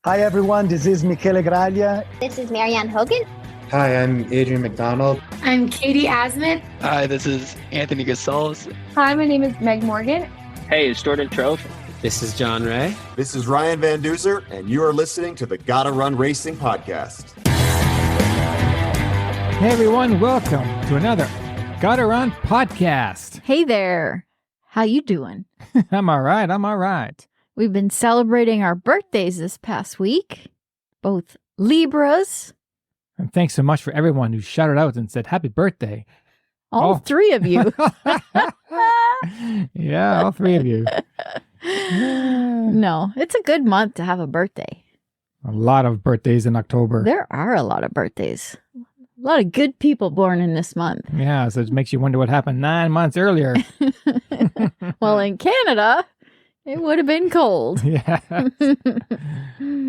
Hi, everyone. This is Michele Graglia. This is Marianne Hogan. Hi, I'm Adrian McDonald. I'm Katie Asmith. Hi, this is Anthony Gasals. Hi, my name is Meg Morgan. Hey, it's Jordan Trove. This is John Ray. This is Ryan Van Duzer, and you are listening to the Gotta Run Racing Podcast. Hey, everyone. Welcome to another Gotta Run Podcast. Hey there. How you doing? I'm all right. We've been celebrating our birthdays this past week, both Libras. And thanks so much for everyone who shouted out and said happy birthday. All three of you. Yeah, all three of you. No, it's a good month to have a birthday. A lot of birthdays in October. There are a lot of birthdays. A lot of good people born in this month. Yeah, so it makes you wonder what happened 9 months earlier. Well, in Canada, it would have been cold. Yeah.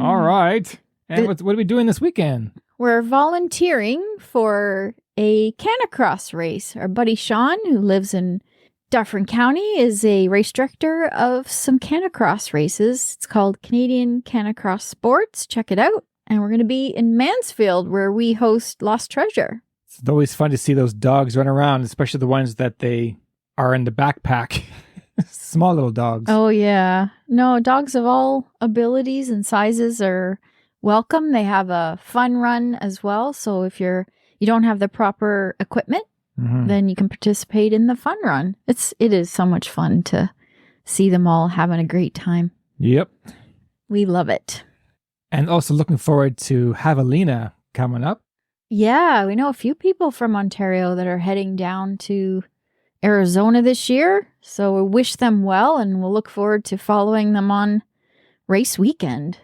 All right. And what are we doing this weekend? We're volunteering for a canicross race. Our buddy Sean, who lives in Dufferin County, is a race director of some canicross races. It's called Canadian Canicross Sports. Check it out. And we're going to be in Mansfield, where we host Lost Treasure. It's always fun to see those dogs run around, especially the ones that they are in the backpack. Small little dogs. Oh, yeah. No, dogs of all abilities and sizes are welcome. They have a fun run as well. So if you don't have the proper equipment, then you can participate in the fun run. It is so much fun to see them all having a great time. Yep. We love it. And also looking forward to Javelina coming up. Yeah, we know a few people from Ontario that are heading down to Arizona this year. So we wish them well, and we'll look forward to following them on race weekend.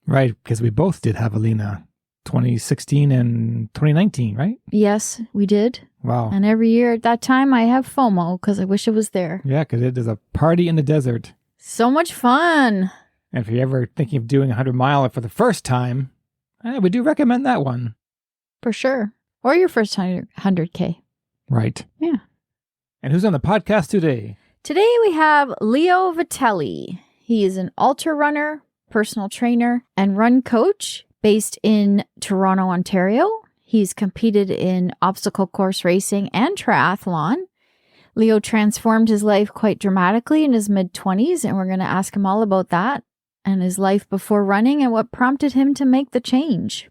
Right, because we both did Javelina 2016 and 2019, right? Yes, we did. Wow. And every year at that time, I have FOMO because I wish it was there. Yeah, because it is a party in the desert. So much fun. And if you're ever thinking of doing a 100-mile for the first time, we do recommend that one. For sure. Or your first 100K. Right. Yeah. And who's on the podcast today? Today we have Leo Vitelli. He is an ultra runner, personal trainer, and run coach based in Toronto, Ontario. He's competed in obstacle course racing and triathlon. Leo transformed his life quite dramatically in his mid-20s, and we're going to ask him all about that and his life before running and what prompted him to make the change.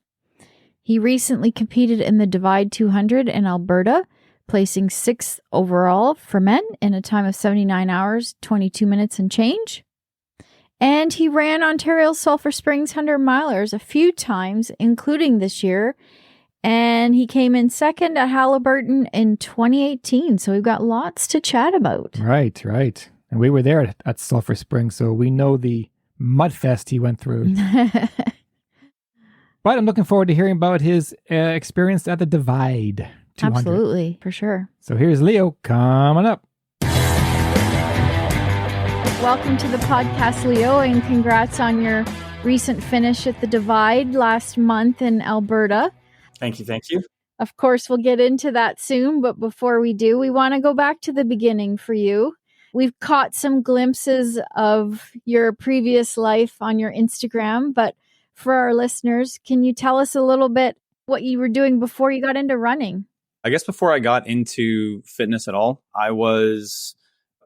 He recently competed in the Divide 200 in Alberta, placing 6th overall for men in a time of 79 hours, 22 minutes and change. And he ran Ontario's Sulphur Springs 100-milers a few times, including this year. And he came in second at Halliburton in 2018. So we've got lots to chat about. Right. And we were there at Sulphur Springs, so we know the mudfest he went through. But I'm looking forward to hearing about his experience at the Divide 200. Absolutely, for sure. So here's Leo coming up. Welcome to the podcast, Leo, and congrats on your recent finish at the Divide last month in Alberta. Thank you. Of course, we'll get into that soon, but before we do, we want to go back to the beginning for you. We've caught some glimpses of your previous life on your Instagram, but for our listeners, can you tell us a little bit what you were doing before you got into running? I guess before I got into fitness at all, I was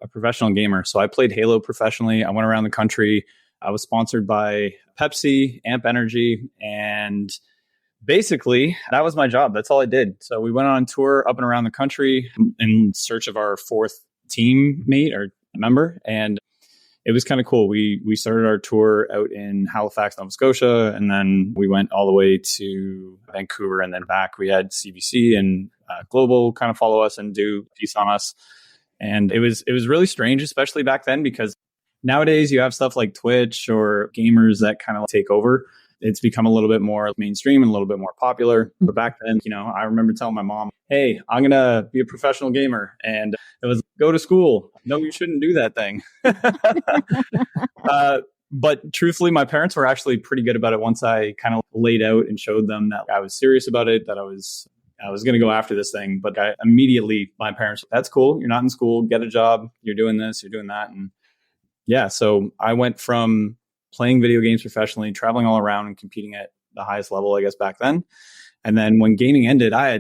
a professional gamer. So I played Halo professionally. I went around the country. I was sponsored by Pepsi, Amp Energy, and basically that was my job. That's all I did. So we went on tour up and around the country in search of our fourth teammate or member. And it was kind of cool. We started our tour out in Halifax, Nova Scotia, and then we went all the way to Vancouver and then back. We had CBC and Global kind of follow us and do a piece on us. And it was really strange, especially back then, because nowadays you have stuff like Twitch or gamers that kind of take over. It's become a little bit more mainstream and a little bit more popular. But back then, I remember telling my mom, hey, I'm going to be a professional gamer. And it was go to school. No, you shouldn't do that thing. But truthfully, my parents were actually pretty good about it once I kind of laid out and showed them that I was serious about it, that I was going to go after this thing. But my parents, that's cool. You're not in school. Get a job. You're doing this. You're doing that. And yeah, so I went from playing video games professionally, traveling all around and competing at the highest level, I guess, back then. And then when gaming ended, I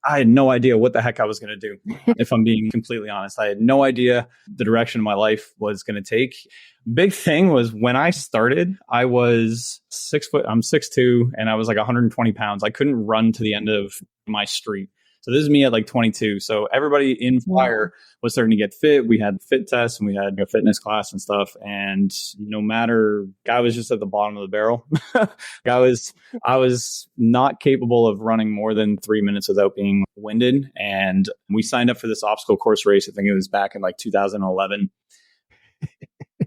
had no idea what the heck I was going to do. If I'm being completely honest, I had no idea the direction my life was going to take. Big thing was when I started, I was 6 foot, I'm 6'2", and I was like 120 pounds. I couldn't run to the end of my street. So this is me at like 22. So everybody in fire was starting to get fit. We had fit tests and we had a fitness class and stuff. And no matter, I was just at the bottom of the barrel. I was not capable of running more than 3 minutes without being winded. And we signed up for this obstacle course race. I think it was back in like 2011.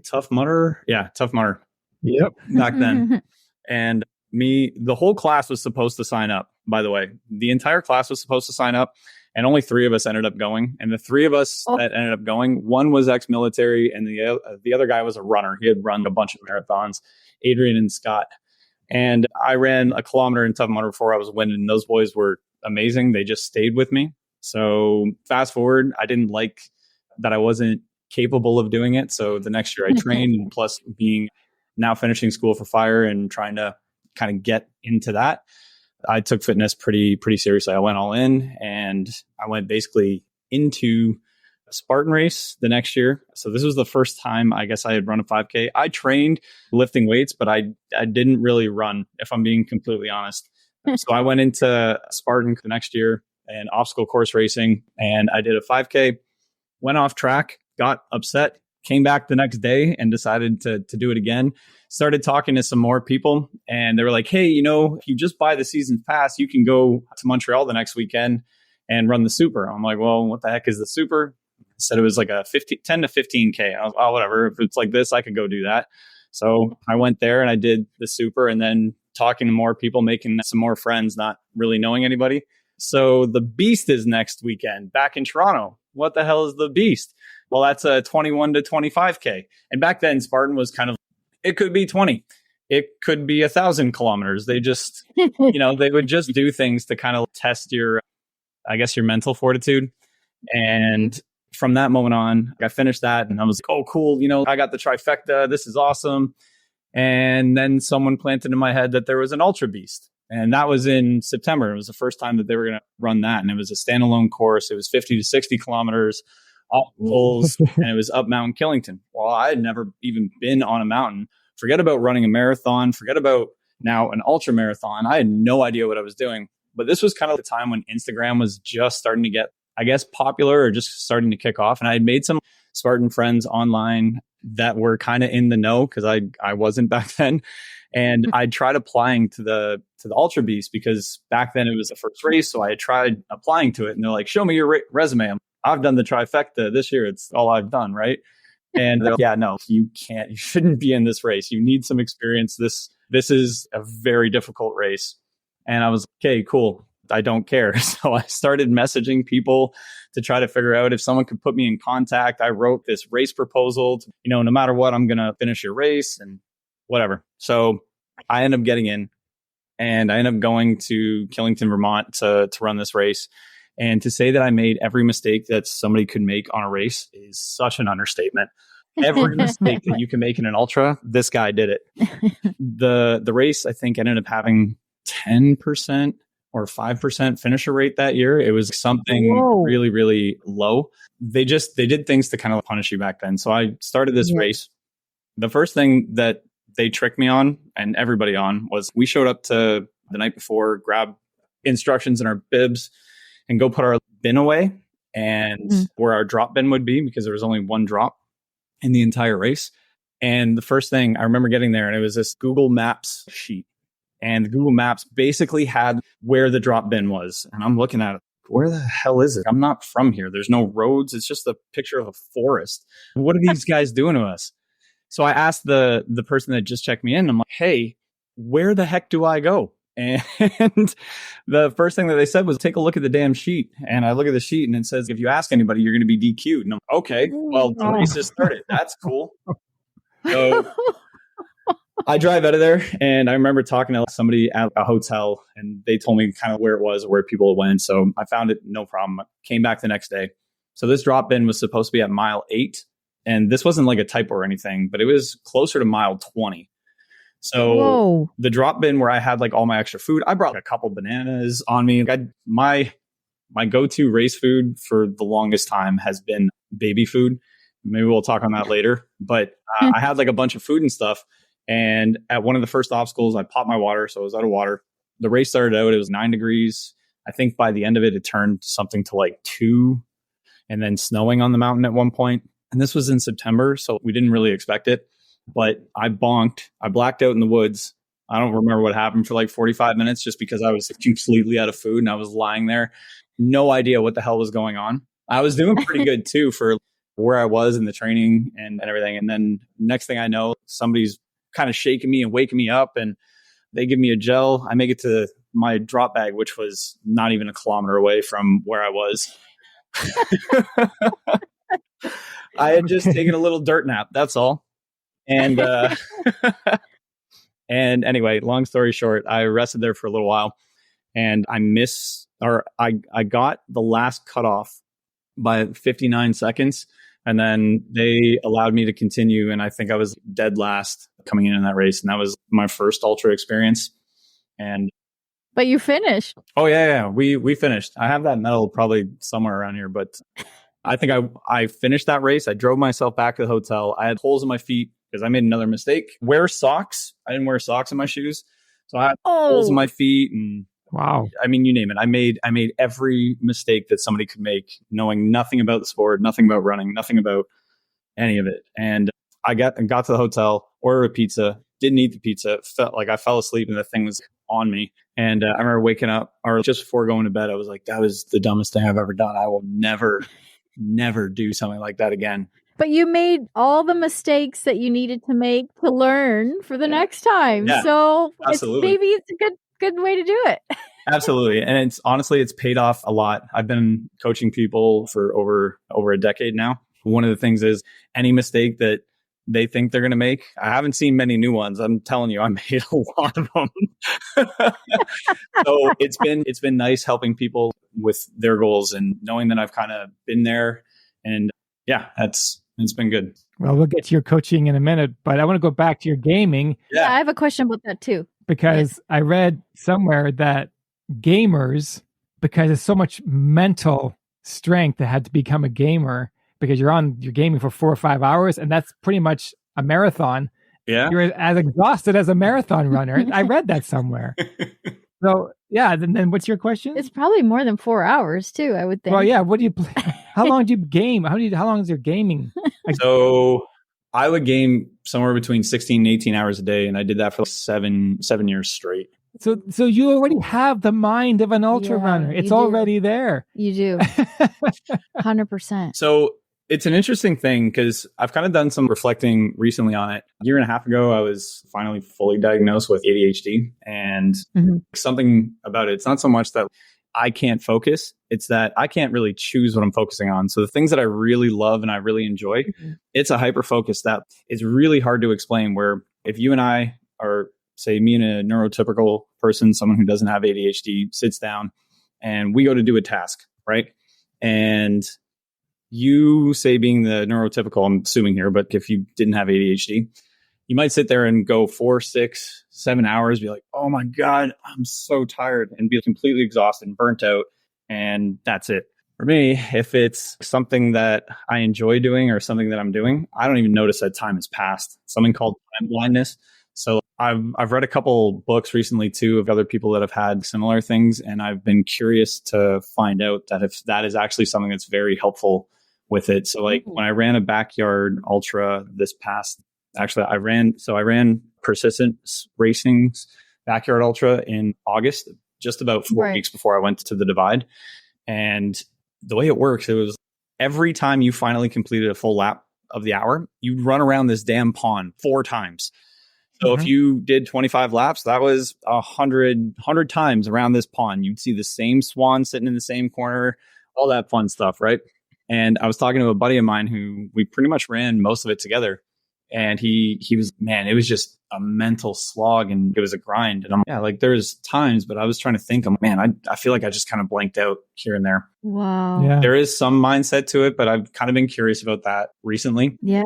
Tough Mudder. Yeah, Tough Mudder. Yep. Back then. And the whole class was supposed to sign up, by the way. The entire class was supposed to sign up, and only 3 of us ended up going. And the 3 of us that ended up going, one was ex-military, and the other guy was a runner. He had run a bunch of marathons, Adrian and Scott. And I ran a kilometer in Tough Mudder before I was winning. Those boys were amazing. They just stayed with me. So fast forward, I didn't like that I wasn't capable of doing it. So the next year I trained, and plus being now finishing school for fire and trying to kind of get into that, I took fitness pretty seriously. I went all in, and I went basically into a Spartan race the next year. So this was the first time I guess I had run a 5K. I trained lifting weights, but I didn't really run, if I'm being completely honest. So I went into Spartan the next year and obstacle course racing, and I did a 5K, went off track, got upset, came back the next day and decided to do it again. Started talking to some more people, and they were like, hey, if you just buy the season pass, you can go to Montreal the next weekend and run the super. I'm like, well, what the heck is the super? Said it was like a 10 to 15K. I was, oh, whatever. If it's like this, I could go do that. So I went there and I did the super, and then talking to more people, making some more friends, not really knowing anybody. So the Beast is next weekend back in Toronto. What the hell is the Beast? Well, that's a 21 to 25K. And back then, Spartan was kind of, it could be 20. It could be 1,000 kilometers. They just, they would just do things to kind of test your mental fortitude. And from that moment on, I finished that and I was like, oh, cool. I got the trifecta. This is awesome. And then someone planted in my head that there was an Ultra Beast. And that was in September. It was the first time that they were going to run that. And it was a standalone course. It was 50 to 60 kilometers, obstacles, and it was up Mount Killington. Well, I had never even been on a mountain. Forget about running a marathon. Forget about now an ultra marathon. I had no idea what I was doing. But this was kind of the time when Instagram was just starting to get, I guess, popular or just starting to kick off. And I had made some Spartan friends online that were kind of in the know because I wasn't back then. And I tried applying to the Ultra Beast because back then it was the first race. So I had tried applying to it, and they're like, show me your resume. I've done the trifecta this year. It's all I've done. Right. And they're like, yeah, no, you shouldn't be in this race. You need some experience. This is a very difficult race. And I was okay, cool. I don't care. So I started messaging people to try to figure out if someone could put me in contact. I wrote this race proposal to, no matter what, I'm going to finish your race and whatever. So I ended up getting in, and I ended up going to Killington, Vermont to run this race. And to say that I made every mistake that somebody could make on a race is such an understatement. Every mistake that you can make in an ultra, this guy did it. The race, I think, ended up having 10% or 5% finisher rate that year. It was something really, really low. They did things to kind of punish you back then. So I started this race. The first thing that they tricked me on, and everybody on, was we showed up to the night before, grab instructions in our bibs, and go put our bin away and where our drop bin would be, because there was only one drop in the entire race. And the first thing I remember getting there, and it was this Google Maps sheet. And the Google Maps basically had where the drop bin was. And I'm looking at it. Where the hell is it? I'm not from here. There's no roads. It's just a picture of a forest. What are these guys doing to us? So I asked the person that just checked me in. I'm like, hey, where the heck do I go? And the first thing that they said was, take a look at the damn sheet. And I look at the sheet and it says, if you ask anybody, you're going to be DQ'd. And I'm like, okay, well, the race just started. That's cool. So I drive out of there, and I remember talking to somebody at a hotel, and they told me kind of where it was, where people went. So I found it, no problem. Came back the next day. So this drop bin was supposed to be at mile 8. And this wasn't like a typo or anything, but it was closer to mile 20. So Whoa. the drop bin where I had like all my extra food, I brought a couple bananas on me. My go-to race food for the longest time has been baby food. Maybe we'll talk on that later. But I had like a bunch of food and stuff. And at one of the first obstacles, I popped my water. So I was out of water. The race started out, it was 9 degrees. I think by the end of it, it turned something to like 2 and then snowing on the mountain at one point. And this was in September, so we didn't really expect it. But I bonked. I blacked out in the woods. I don't remember what happened for like 45 minutes just because I was completely out of food and I was lying there. No idea what the hell was going on. I was doing pretty good too for where I was in the training and everything. And then next thing I know, somebody's kind of shaking me and waking me up and they give me a gel. I make it to my drop bag, which was not even a kilometer away from where I was. I had just taken a little dirt nap. That's all. And and anyway, long story short, I rested there for a little while and I got the last cutoff by 59 seconds. And then they allowed me to continue. And I think I was dead last coming in that race. And that was my first ultra experience. But you finished. Oh, yeah. We finished. I have that medal probably somewhere around here. But I think I finished that race. I drove myself back to the hotel. I had holes in my feet because I made another mistake. Wear socks. I didn't wear socks in my shoes. So I had holes in my feet and wow. I mean, you name it. I made every mistake that somebody could make, knowing nothing about the sport, nothing about running, nothing about any of it. And I got to the hotel, ordered a pizza, didn't eat the pizza, felt like I fell asleep and the thing was on me. And I remember waking up, or just before going to bed, I was like, that was the dumbest thing I've ever done. I will never do something like that again. But you made all the mistakes that you needed to make to learn for the next time. Yeah, so absolutely. maybe it's a good way to do it. Absolutely. And it's paid off a lot. I've been coaching people for over a decade now. One of the things is any mistake that they think they're going to make. I haven't seen many new ones. I'm telling you, I made a lot of them. So it's been nice helping people with their goals and knowing that I've kind of been there. And yeah, it's been good. Well, we'll get to your coaching in a minute, but I want to go back to your gaming. Yeah, I have a question about that too. Because I read somewhere that gamers, because it's so much mental strength that had to become a gamer, because you're gaming for 4 or 5 hours, and that's pretty much a marathon. Yeah. You're as exhausted as a marathon runner. I read that somewhere. So yeah, then what's your question? It's probably more than 4 hours too, I would think. Well, yeah. What do you play? How long do you game? How long is your gaming? So I would game somewhere between 16 and 18 hours a day. And I did that for 7 years straight. So you already have the mind of an ultra runner. It's already there. You do. 100%. So it's an interesting thing because I've kind of done some reflecting recently on it. A year and a half ago, I was finally fully diagnosed with ADHD. And something about it, it's not so much that I can't focus. It's that I can't really choose what I'm focusing on. So the things that I really love and I really enjoy, it's a hyper focus that is really hard to explain. Where if you and I are, say, me and a neurotypical person, someone who doesn't have ADHD, sits down and we go to do a task, right? And you, say, being the neurotypical, I'm assuming here, but if you didn't have ADHD, you might sit there and go 4, 6, 7 hours, be like, oh my God, I'm so tired, and be completely exhausted and burnt out. And that's it. For me, if it's something that I enjoy doing or something that I'm doing, I don't even notice that time has passed. Something called time blindness. So I've read a couple books recently too of other people that have had similar things. And I've been curious to find out that if that is actually something that's very helpful with it. So like when I ran a backyard ultra I ran Persistence Racing's backyard ultra in August, just about 4 weeks before I went to the Divide. And the way it works, it was every time you finally completed a full lap of the hour, you'd run around this damn pond 4 times. So if you did 25 laps, that was 100 times around this pond. You'd see the same swan sitting in the same corner, all that fun stuff, right? And I was talking to a buddy of mine who we pretty much ran most of it together. And he was, man, it was just a mental slog and it was a grind. And there's times, but I was trying to think, I feel like I just kind of blanked out here and there. Wow. Yeah. There is some mindset to it, but I've kind of been curious about that recently. Yeah.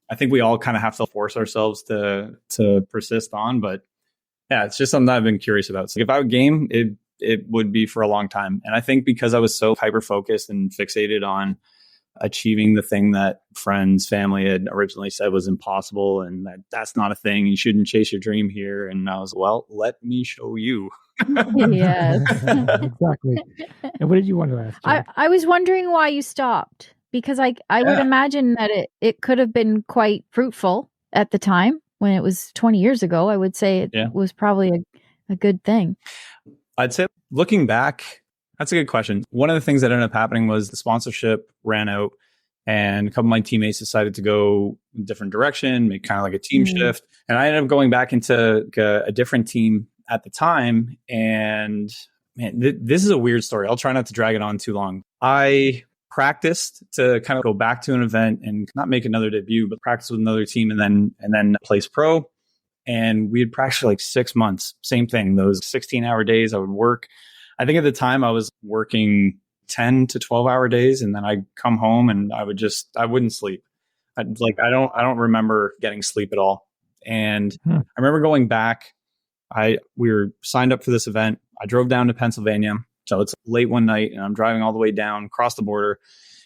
I think we all kind of have to force ourselves to persist on. But yeah, it's just something that I've been curious about. So if I would game, it would be for a long time. And I think because I was so hyper focused and fixated on achieving the thing that friends, family had originally said was impossible, and that's not a thing. You shouldn't chase your dream here. And I was, well, let me show you. Yes. Exactly. And what did you want to ask? I was wondering why you stopped, because I would imagine that it could have been quite fruitful at the time when it was 20 years ago. I would say it was probably a good thing. I'd say looking back, that's a good question. One of the things that ended up happening was the sponsorship ran out and a couple of my teammates decided to go a different direction, make kind of like a team shift. And I ended up going back into a different team at the time. And man, this is a weird story. I'll try not to drag it on too long. I practiced to kind of go back to an event and not make another debut, but practice with another team and then place pro. And we had practiced for like 6 months. Same thing. Those 16-hour days I would work. I think at the time I was working 10 to 12-hour days, and then I'd come home and I wouldn't sleep. I don't remember getting sleep at all. And I remember going back. We were signed up for this event. I drove down to Pennsylvania. So it's late one night and I'm driving all the way down across the border,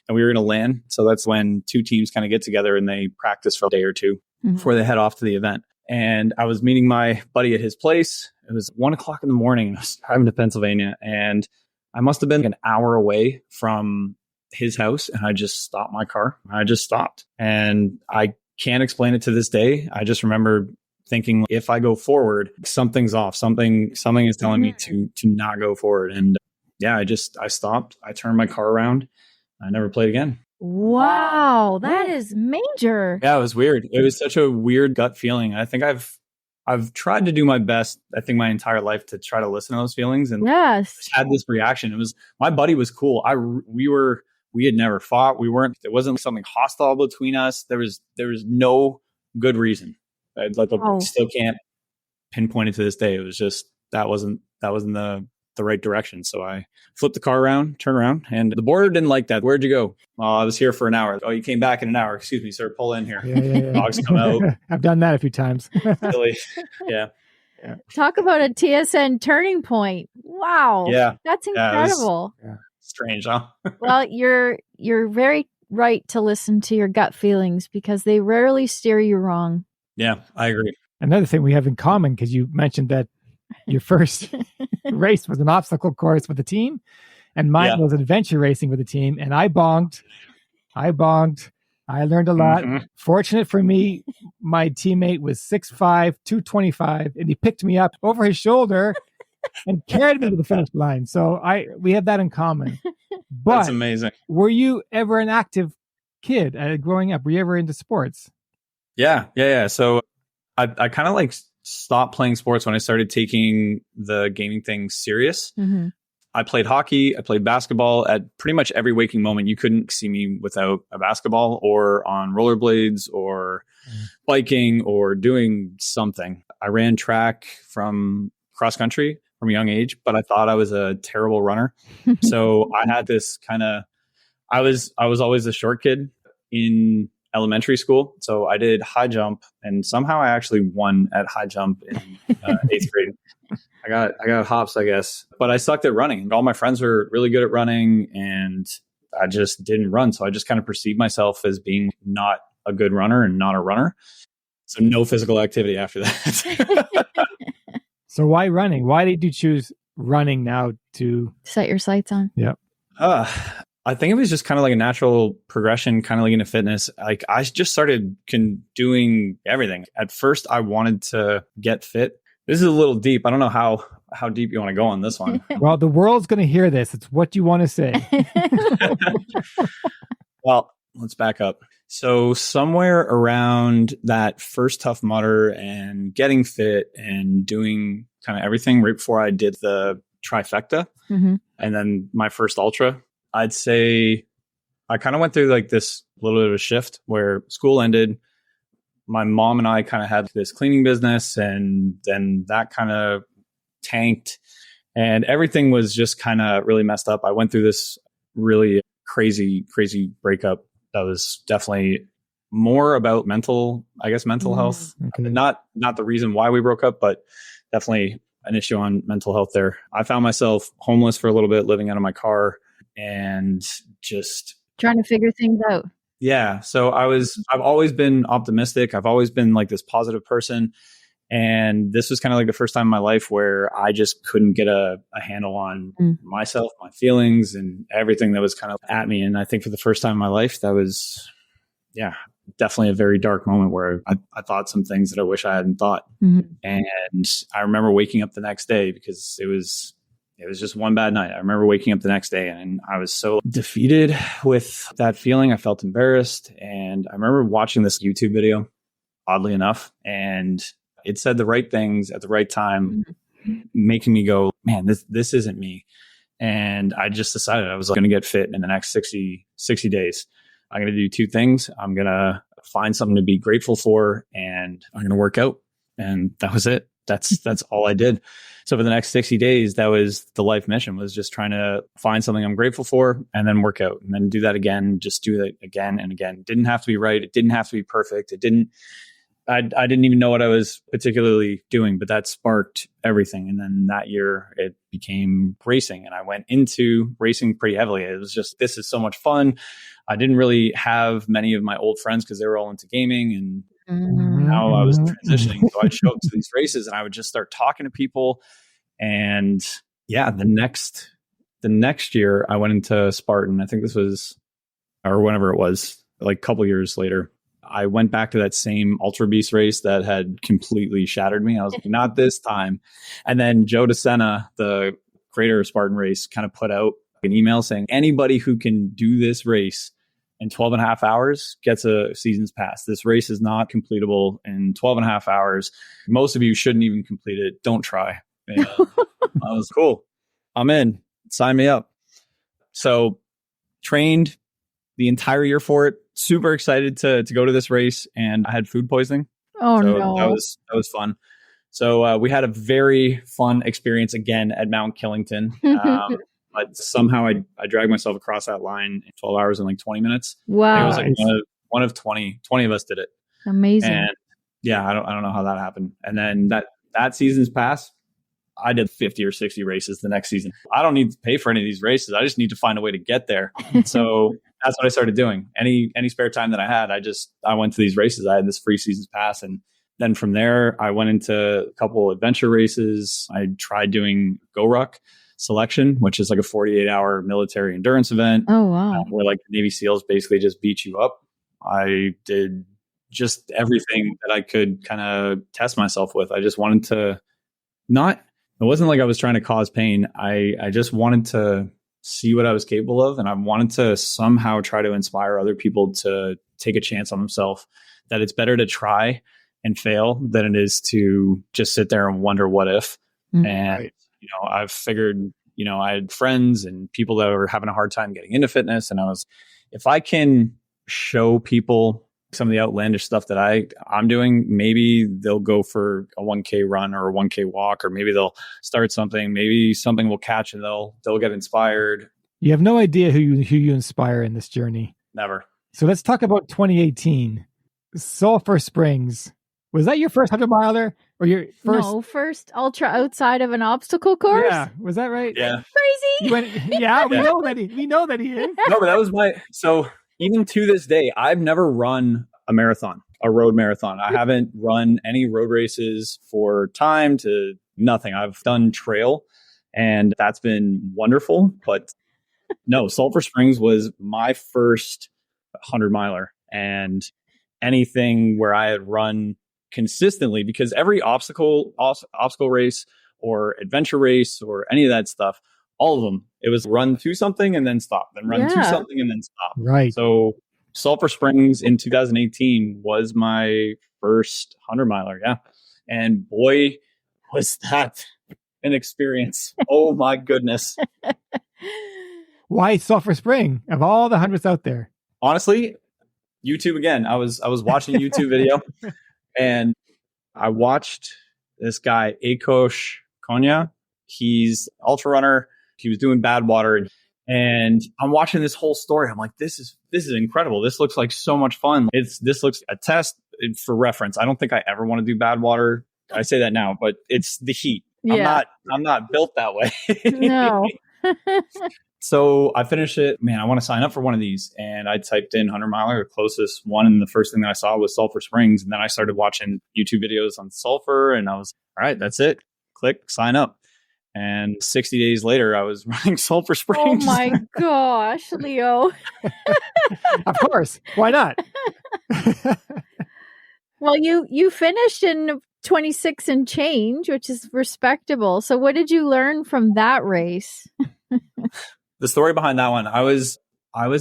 and we were going to land. So that's when two teams kind of get together and they practice for a day or two before they head off to the event. And I was meeting my buddy at his place. It was 1:00 in the morning and I was driving to Pennsylvania, and I must have been an hour away from his house, and I just stopped my car. I just stopped, and I can't explain it to this day. I just remember thinking, if I go forward, something's off. Something is telling me to not go forward. And yeah, I stopped. I turned my car around. I never played again. Wow, that is major. Yeah, it was weird. It was such a weird gut feeling. I think I've tried to do my best, I think, my entire life to try to listen to those feelings, and just had this reaction. It was, my buddy was cool. We had never fought. There wasn't something hostile between us. There was no good reason. I still can't pinpoint it to this day. It was just, that wasn't the right direction. So I flipped the car around, turned around, and the border didn't like that. Where'd you go? Oh, I was here for an hour. Oh, you came back in an hour. Excuse me, sir. Pull in here. Yeah. Dogs come out. I've done that a few times. Really? Yeah. Talk about a TSN turning point. Wow. Yeah. That's incredible. Strange, huh? Well, you're very right to listen to your gut feelings, because they rarely steer you wrong. Yeah, I agree. Another thing we have in common, because you mentioned that your first race was an obstacle course with a team, and mine was adventure racing with a team. And I bonged. I learned a lot. Fortunate for me, my teammate was 6'5", 225, and he picked me up over his shoulder and carried me to the finish line. So we have that in common. But that's amazing. Were you ever an active kid growing up? Were you ever into sports? Yeah. So I kind of like stopped playing sports when I started taking the gaming thing serious. I played hockey. I played basketball at pretty much every waking moment. You couldn't see me without a basketball or on rollerblades or biking or doing something. I ran track from cross country from a young age, but I thought I was a terrible runner. So I had this kind of, I was always a short kid in elementary school. So I did high jump, and somehow I actually won at high jump in 8th grade. I got hops, I guess, but I sucked at running. All my friends were really good at running, and I just didn't run. So I just kind of perceived myself as being not a good runner and not a runner. So no physical activity after that. So why running? Why did you choose running now to set your sights on? Yep. I think it was just kind of like a natural progression, kind of like into fitness. Like I just started doing everything. At first, I wanted to get fit. This is a little deep. I don't know how deep you want to go on this one. Well, the world's going to hear this. It's what you want to say. Well, let's back up. So somewhere around that first Tough Mudder and getting fit and doing kind of everything right before I did the trifecta and then my first ultra, I'd say I kind of went through like this little bit of a shift where school ended. My mom and I kind of had this cleaning business, and then that kind of tanked and everything was just kind of really messed up. I went through this really crazy breakup that was definitely more about mental health. Okay. Not the reason why we broke up, but definitely an issue on mental health there. I found myself homeless for a little bit, living out of my car and just Trying to figure things out. Yeah. So I've always been optimistic. I've always been like this positive person. And this was kind of like the first time in my life where I just couldn't get a handle on myself, my feelings, and everything that was kind of at me. And I think for the first time in my life, that was, definitely a very dark moment where I thought some things that I wish I hadn't thought. Mm-hmm. And I remember waking up the next day because it was just one bad night. I remember waking up the next day and I was so defeated with that feeling. I felt embarrassed. And I remember watching this YouTube video, oddly enough, and it said the right things at the right time, making me go, man, this isn't me. And I just decided I was going to get fit in the next 60 days. I'm going to do two things. I'm going to find something to be grateful for, and I'm going to work out. And that was it. That's all I did. So for the next 60 days, that was the life mission, was just trying to find something I'm grateful for and then work out and then do that again, just do that again and again. It didn't have to be right. It didn't have to be perfect. I didn't even know what I was particularly doing, but that sparked everything. And then that year it became racing, and I went into racing pretty heavily. It was just, this is so much fun. I didn't really have many of my old friends because they were all into gaming, and now I was transitioning. So I'd show up to these races and I would just start talking to people. And the next year I went into Spartan. I think this was, or whenever it was, like a couple years later, I went back to that same Ultra Beast race that had completely shattered me. I was like, not this time. And then Joe DeSena, the creator of Spartan Race, kind of put out an email saying anybody who can do this race in 12 and a half hours gets a season's pass. This race is not completable in 12 and a half hours. Most of you shouldn't even complete it. Don't try. And I was cool. I'm in. Sign me up. So trained the entire year for it. Super excited to go to this race, and I had food poisoning. Oh, so no. That was fun. So we had a very fun experience again at Mount Killington. But somehow I dragged myself across that line in 12 hours and like 20 minutes. Wow. It was like one of 20 of us did it. Amazing. And I don't know how that happened. And then that season's pass, I did 50 or 60 races the next season. I don't need to pay for any of these races. I just need to find a way to get there. So that's what I started doing. Any spare time that I had, I went to these races. I had this free season's pass. And then from there, I went into a couple adventure races. I tried doing GoRuck Selection, which is like a 48-hour military endurance event. Oh, wow. Where like the Navy SEALs basically just beat you up. I did just everything that I could kind of test myself with. I just wanted to it wasn't like I was trying to cause pain. I just wanted to see what I was capable of. And I wanted to somehow try to inspire other people to take a chance on themselves, that it's better to try and fail than it is to just sit there and wonder what if. And, I've figured, I had friends and people that were having a hard time getting into fitness. And if I can show people some of the outlandish stuff that I'm doing, maybe they'll go for a 1K run or a 1K walk, or maybe they'll start something, maybe something will catch and they'll get inspired. You have no idea who you inspire in this journey. Never. So let's talk about 2018. Sulphur Springs. Was that your first 100-miler or your first? No, first ultra outside of an obstacle course? Yeah. Was that right? Yeah. Crazy. You went, we know that he is. No, but that was so even to this day, I've never run a marathon, a road marathon. I haven't run any road races for time to nothing. I've done trail, and that's been wonderful. But no, Sulphur Springs was my first 100-miler, and anything where I had run consistently, because every obstacle race or adventure race or any of that stuff, all of them, it was run to something and then stop, then run to something and then stop. Right. So Sulphur Springs in 2018 was my first 100-miler. Yeah. And boy, was that an experience. Oh my goodness. Why Sulphur Spring of all the hundreds out there? Honestly, YouTube again. I was watching a YouTube video, and I watched this guy, Akosh Konya. He's an ultra runner. He was doing Badwater, and I'm watching this whole story. I'm like, this is this is incredible. This looks like so much fun. This looks a test for reference. I don't think I ever want to do bad water. I say that now, but it's the heat. Yeah. I'm not built that way. No. So I finished it. Man, I want to sign up for one of these. And I typed in 100 miler, the closest one. And the first thing that I saw was Sulphur Springs. And then I started watching YouTube videos on Sulphur. And I was, all right, that's it. Click, sign up. And 60 days later, I was running Sulphur Springs. Oh my gosh, Leo. Of course. Why not? Well, you finished in 26 and change, which is respectable. So what did you learn from that race? The story behind that one, I was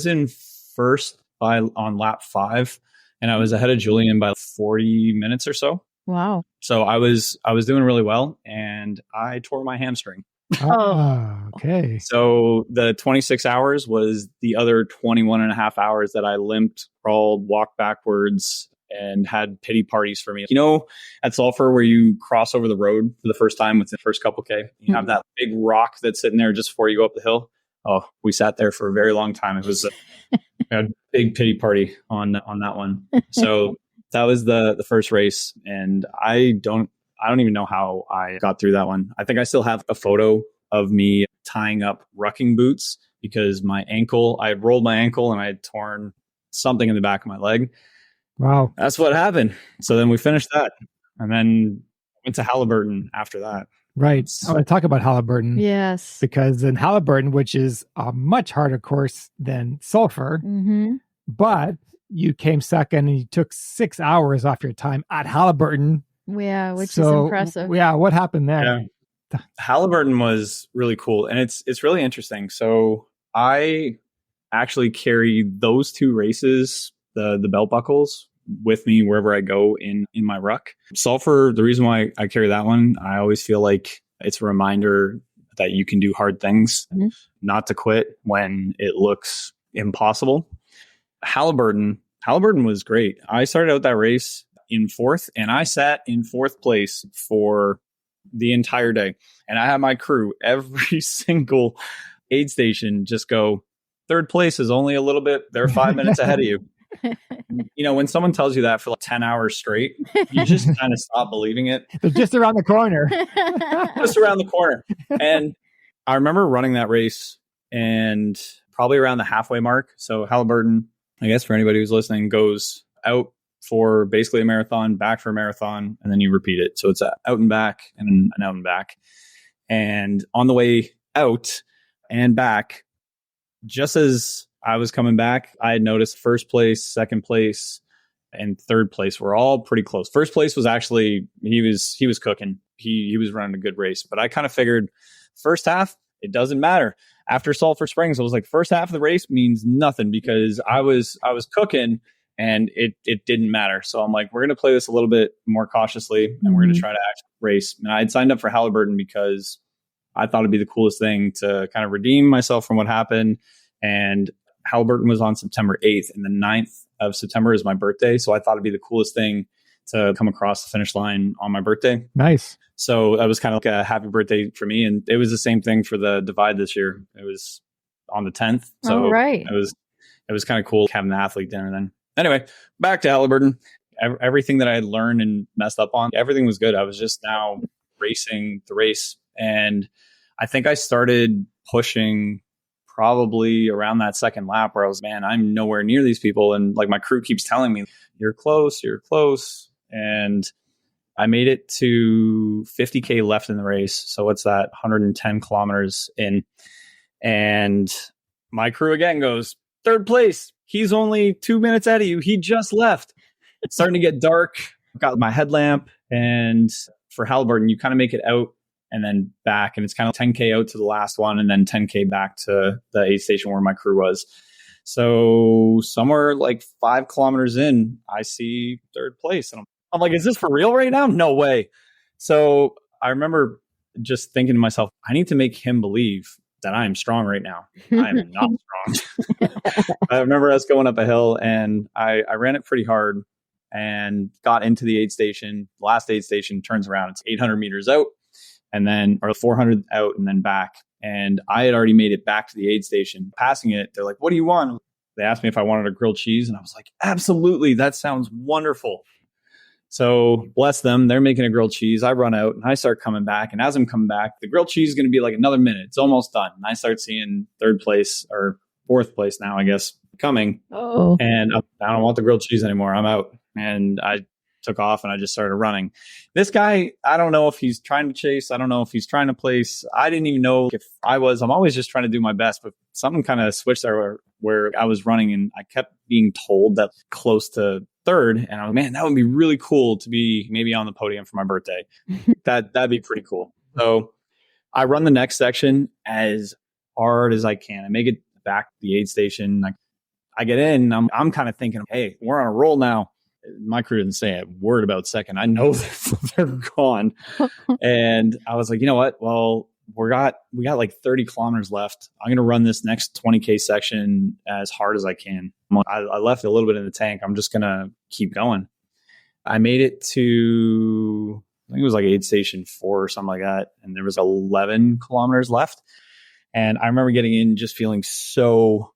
in first on lap 5, and I was ahead of Julian by 40 minutes or so. Wow. So I was doing really well, and I tore my hamstring. Oh, okay. So the 26 hours was the other 21 and a half hours that I limped, crawled, walked backwards, and had pity parties for me. You know, at Sulphur where you cross over the road for the first time with the first couple K, you have that big rock that's sitting there just before you go up the hill. Oh, we sat there for a very long time. It was a big pity party on that one. So that was the first race. And I don't even know how I got through that one. I think I still have a photo of me tying up rucking boots because I had rolled my ankle and I had torn something in the back of my leg. Wow. That's what happened. So then we finished that. And then went to Halliburton after that. Right. I want to talk about Halliburton. Yes. Because in Halliburton, which is a much harder course than Sulphur, but you came second and you took 6 hours off your time at Halliburton. Yeah, which is impressive. Yeah, what happened there? Yeah. Halliburton was really cool. And it's really interesting. So I actually carry those 2 races, the belt buckles, with me wherever I go in my ruck. Sulphur, the reason why I carry that one, I always feel like it's a reminder that you can do hard things, not to quit when it looks impossible. Halliburton was great. I started out that race in 4th, and I sat in 4th place for the entire day. And I had my crew, every single aid station, just go, 3rd place is only a little bit, they're 5 minutes ahead of you. You know, when someone tells you that for like 10 hours straight, you just kind of stop believing it. They're just around the corner. Just around the corner. And I remember running that race and probably around the halfway mark. So Halliburton, I guess for anybody who's listening, goes out for basically a marathon, back for a marathon, and then you repeat it. So it's out and back and an out and back. And on the way out and back, just as I was coming back, I had noticed 1st place, 2nd place, and 3rd place were all pretty close. 1st place was actually, he was cooking. He was running a good race, but I kind of figured first half, it doesn't matter. After Sulphur Springs, I was like, first half of the race means nothing because I was cooking and it didn't matter. So I'm like, we're going to play this a little bit more cautiously and we're going to try to actually race. And I had signed up for Halliburton because I thought it'd be the coolest thing to kind of redeem myself from what happened. And Halliburton was on September 8th, and the 9th of September is my birthday. So I thought it'd be the coolest thing to come across the finish line on my birthday. Nice. So that was kind of like a happy birthday for me. And it was the same thing for the Divide this year. It was on the 10th. So right. It was kind of cool having the athlete dinner then. Anyway, back to Halliburton. Everything that I had learned and messed up on, everything was good. I was just now racing the race. And I think I started pushing probably around that 2nd lap where I was, man, I'm nowhere near these people. And like my crew keeps telling me, you're close. And I made it to 50K left in the race. So what's that? 110 kilometers in. And my crew again goes, 3rd place. He's only 2 minutes ahead of you. He just left. It's starting to get dark. I've got my headlamp. And for Halliburton, you kind of make it out and then back. And it's kind of 10K out to the last one and then 10K back to the aid station where my crew was. So somewhere like 5 kilometers in, I see 3rd place. And I'm like, is this for real right now? No way. So I remember just thinking to myself, I need to make him believe that I am strong right now. I am not strong. I remember us going up a hill and I ran it pretty hard and got into the aid station. The last aid station turns around. It's 800 meters out. And then, or 400 out and then back. And I had already made it back to the aid station. Passing it, they're like, what do you want? they asked me if I wanted a grilled cheese, and I was like, absolutely, that sounds wonderful. So bless them, they're making a grilled cheese. I run out and I start coming back. And as I'm coming back, the grilled cheese is going to be like another minute. It's almost done. And I start seeing third place or fourth place now, I guess, coming. Oh. And I don't want the grilled cheese anymore. I'm out. And I took off and I just started running. This guy, I don't know if he's trying to chase. I don't know if he's trying to place. I didn't even know if I'm always just trying to do my best, but something kind of switched there where I was running and I kept being told that close to third. And I was, man, that would be really cool to be maybe on the podium for my birthday. That'd be pretty cool. So I run the next section as hard as I can. I make it back to the aid station. I get in, I'm kind of thinking, hey, we're on a roll now. My crew didn't say a word about second. I know they're gone. And I was like, you know what? Well, we got like 30 kilometers left. I'm going to run this next 20K section as hard as I can. I left a little bit in the tank. I'm just going to keep going. I made it to, I think it was like aid station 4 or something like that. And there was 11 kilometers left. And I remember getting in just feeling so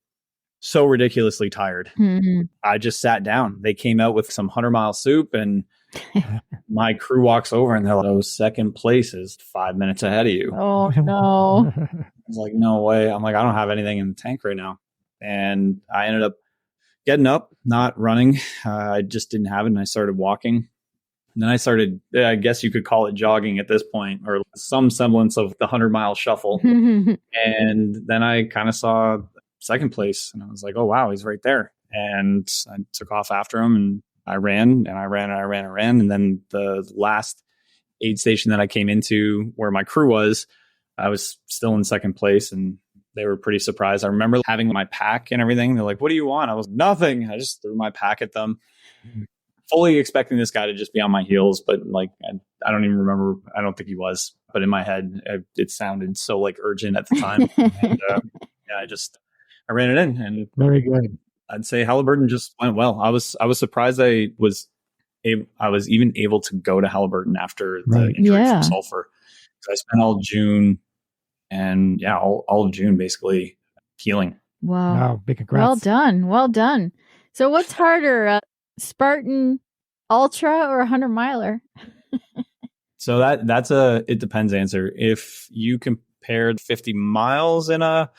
ridiculously tired. Mm-hmm. I just sat down. They came out with some 100-mile soup and my crew walks over and they're like, oh, second place is 5 minutes ahead of you. Oh, no. I was like, no way. I'm like, I don't have anything in the tank right now. And I ended up getting up, not running. I just didn't have it. And I started walking. And then I started, I guess you could call it jogging at this point, or some semblance of the 100-mile shuffle. And then I kind of saw second place and I was like, oh, wow, he's right there. And I took off after him and I ran. And then the last aid station that I came into where my crew was, I was still in second place and they were pretty surprised. I remember having my pack and everything. They're like, what do you want? I was nothing. I just threw my pack at them, fully expecting this guy to just be on my heels. But like, I don't even remember. I don't think he was, but in my head, it sounded so like urgent at the time. And I ran it in and very good. I'd say Halliburton just went well. I was surprised I was even able to go to Halliburton after the injury from Sulphur. So I spent all June and all of June basically healing. Wow. Big congrats. Well done. So what's harder, Spartan Ultra or 100-miler? So that's it depends answer. If you compared 50 miles in a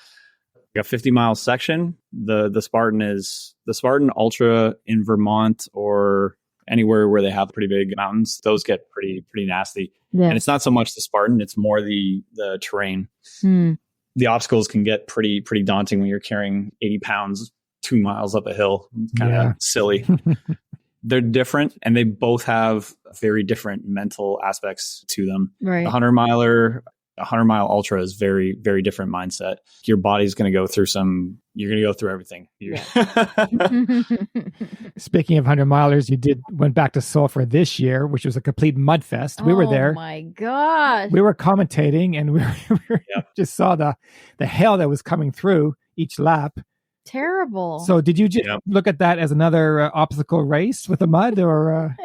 50-mile section, the Spartan Ultra in Vermont or anywhere where they have pretty big mountains, those get pretty nasty. Yeah. And it's not so much the Spartan, it's more the terrain. The obstacles can get pretty daunting when you're carrying 80 pounds 2 miles up a hill. Kind of silly. They're different and they both have very different mental aspects to them. Right. The 100-mile ultra is very, very different mindset. Your body's going to go through you're going to go through everything. Speaking of 100-milers, you went back to Sulphur this year, which was a complete mud fest. We were there. Oh my God. We were commentating and we just saw the hail that was coming through each lap. Terrible. So did you just look at that as another obstacle race with the mud or?